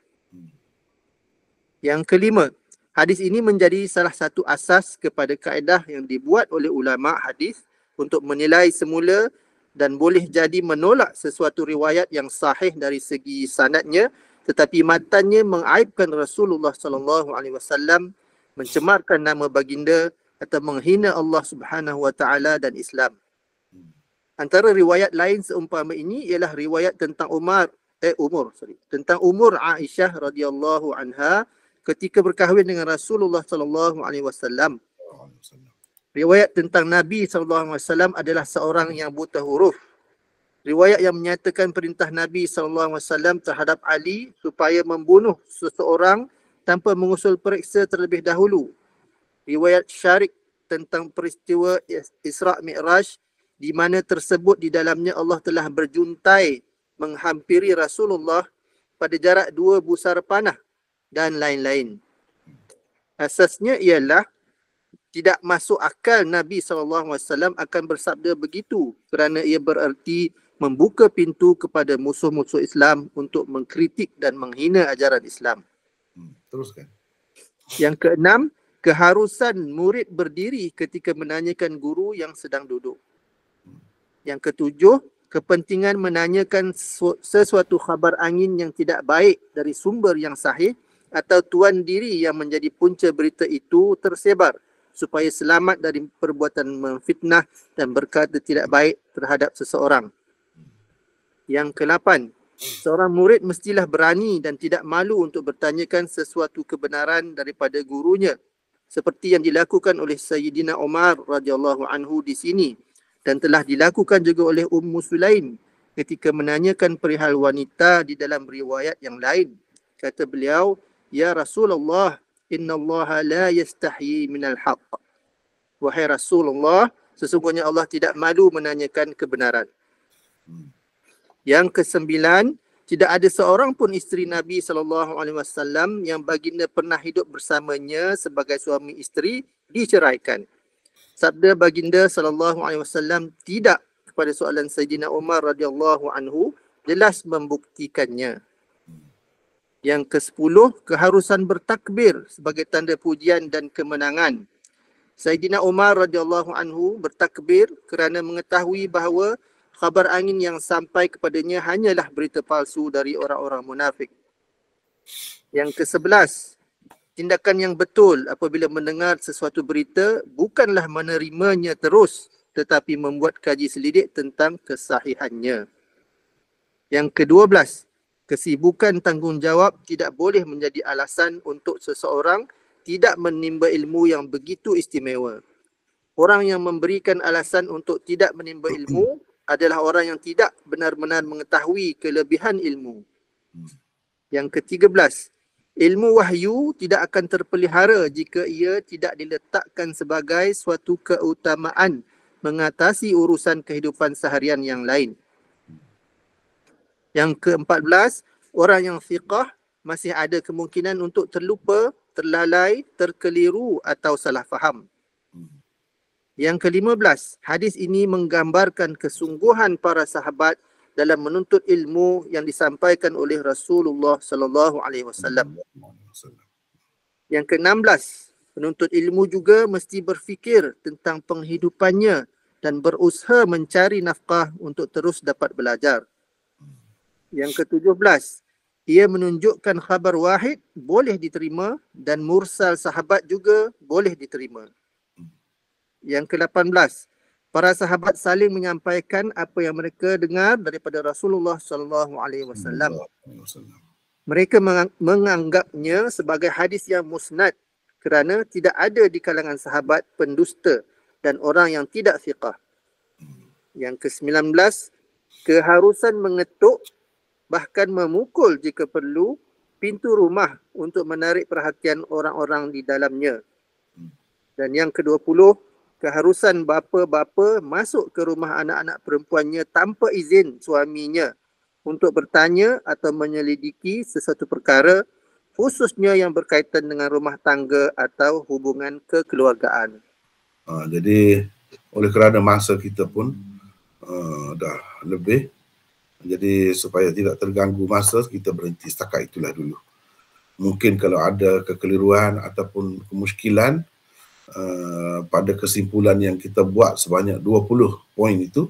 Yang kelima, hadis ini menjadi salah satu asas kepada kaedah yang dibuat oleh ulama hadis untuk menilai semula dan boleh jadi menolak sesuatu riwayat yang sahih dari segi sanadnya, tetapi matannya mengaibkan Rasulullah SAW, mencemarkan nama baginda atau menghina Allah Subhanahu Wa Taala dan Islam. Antara riwayat lain seumpama ini ialah riwayat tentang umur Aisyah radhiyallahu anha ketika berkahwin dengan Rasulullah sallallahu alaihi wasallam. Riwayat tentang Nabi sallallahu alaihi wasallam adalah seorang yang buta huruf. Riwayat yang menyatakan perintah Nabi sallallahu alaihi wasallam terhadap Ali supaya membunuh seseorang tanpa mengusul periksa terlebih dahulu. Riwayat Syarik tentang peristiwa Isra' Mi'raj di mana tersebut di dalamnya Allah telah berjuntai menghampiri Rasulullah pada jarak 2 busar panah dan lain-lain. Asasnya ialah tidak masuk akal Nabi SAW akan bersabda begitu kerana ia bererti membuka pintu kepada musuh-musuh Islam untuk mengkritik dan menghina ajaran Islam. Teruskan. Yang keenam, keharusan murid berdiri ketika menanyakan guru yang sedang duduk. Yang ketujuh, kepentingan menanyakan sesuatu khabar angin yang tidak baik dari sumber yang sahih atau tuan diri yang menjadi punca berita itu tersebar supaya selamat dari perbuatan memfitnah dan berkata tidak baik terhadap seseorang. Yang ke-8, seorang murid mestilah berani dan tidak malu untuk bertanyakan sesuatu kebenaran daripada gurunya, seperti yang dilakukan oleh Sayyidina Umar radhiyallahu anhu di sini dan telah dilakukan juga oleh Ummu Sulaim ketika menanyakan perihal wanita di dalam riwayat yang lain. Kata beliau, "Ya Rasulullah, innallaha la yastahyi minal haqq." Wahai Rasulullah, sesungguhnya Allah tidak malu menanyakan kebenaran. Yang ke-9, tidak ada seorang pun isteri Nabi SAW yang baginda pernah hidup bersamanya sebagai suami isteri diceraikan. Sabda baginda SAW tidak kepada soalan Sayyidina Umar radhiyallahu anhu jelas membuktikannya. Yang ke-10, keharusan bertakbir sebagai tanda pujian dan kemenangan. Saidina Umar radhiyallahu anhu bertakbir kerana mengetahui bahawa khabar angin yang sampai kepadanya hanyalah berita palsu dari orang-orang munafik. Yang ke-11, tindakan yang betul apabila mendengar sesuatu berita bukanlah menerimanya terus tetapi membuat kaji selidik tentang kesahihannya. Yang ke-12, kesibukan tanggungjawab tidak boleh menjadi alasan untuk seseorang tidak menimba ilmu yang begitu istimewa. Orang yang memberikan alasan untuk tidak menimba ilmu adalah orang yang tidak benar-benar mengetahui kelebihan ilmu. Yang ke-13, ilmu wahyu tidak akan terpelihara jika ia tidak diletakkan sebagai suatu keutamaan mengatasi urusan kehidupan seharian yang lain. Yang ke-14, orang yang thiqah masih ada kemungkinan untuk terlupa, terlalai, terkeliru atau salah faham. Yang ke-15, hadis ini menggambarkan kesungguhan para sahabat dalam menuntut ilmu yang disampaikan oleh Rasulullah sallallahu alaihi wasallam. Yang ke-16, penuntut ilmu juga mesti berfikir tentang penghidupannya dan berusaha mencari nafkah untuk terus dapat belajar. Yang ke-17, ia menunjukkan khabar wahid boleh diterima dan mursal sahabat juga boleh diterima. Yang ke-18, para sahabat saling menyampaikan apa yang mereka dengar daripada Rasulullah sallallahu alaihi wasallam. Mereka menganggapnya sebagai hadis yang musnad kerana tidak ada di kalangan sahabat pendusta dan orang yang tidak thiqah. Yang ke-19, keharusan mengetuk bahkan memukul jika perlu pintu rumah untuk menarik perhatian orang-orang di dalamnya. Dan yang ke-20, keharusan bapa-bapa masuk ke rumah anak-anak perempuannya tanpa izin suaminya untuk bertanya atau menyelidiki sesuatu perkara, khususnya yang berkaitan dengan rumah tangga atau hubungan kekeluargaan. Jadi oleh kerana masa kita pun dah lebih, jadi supaya tidak terganggu masa, kita berhenti setakat itulah dulu. Mungkin kalau ada kekeliruan ataupun kemusykilan pada kesimpulan yang kita buat sebanyak 20 poin itu,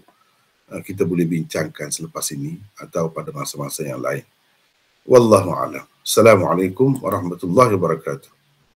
kita boleh bincangkan selepas ini atau pada masa-masa yang lain. Wallahu a'lam. Assalamualaikum warahmatullahi wabarakatuh.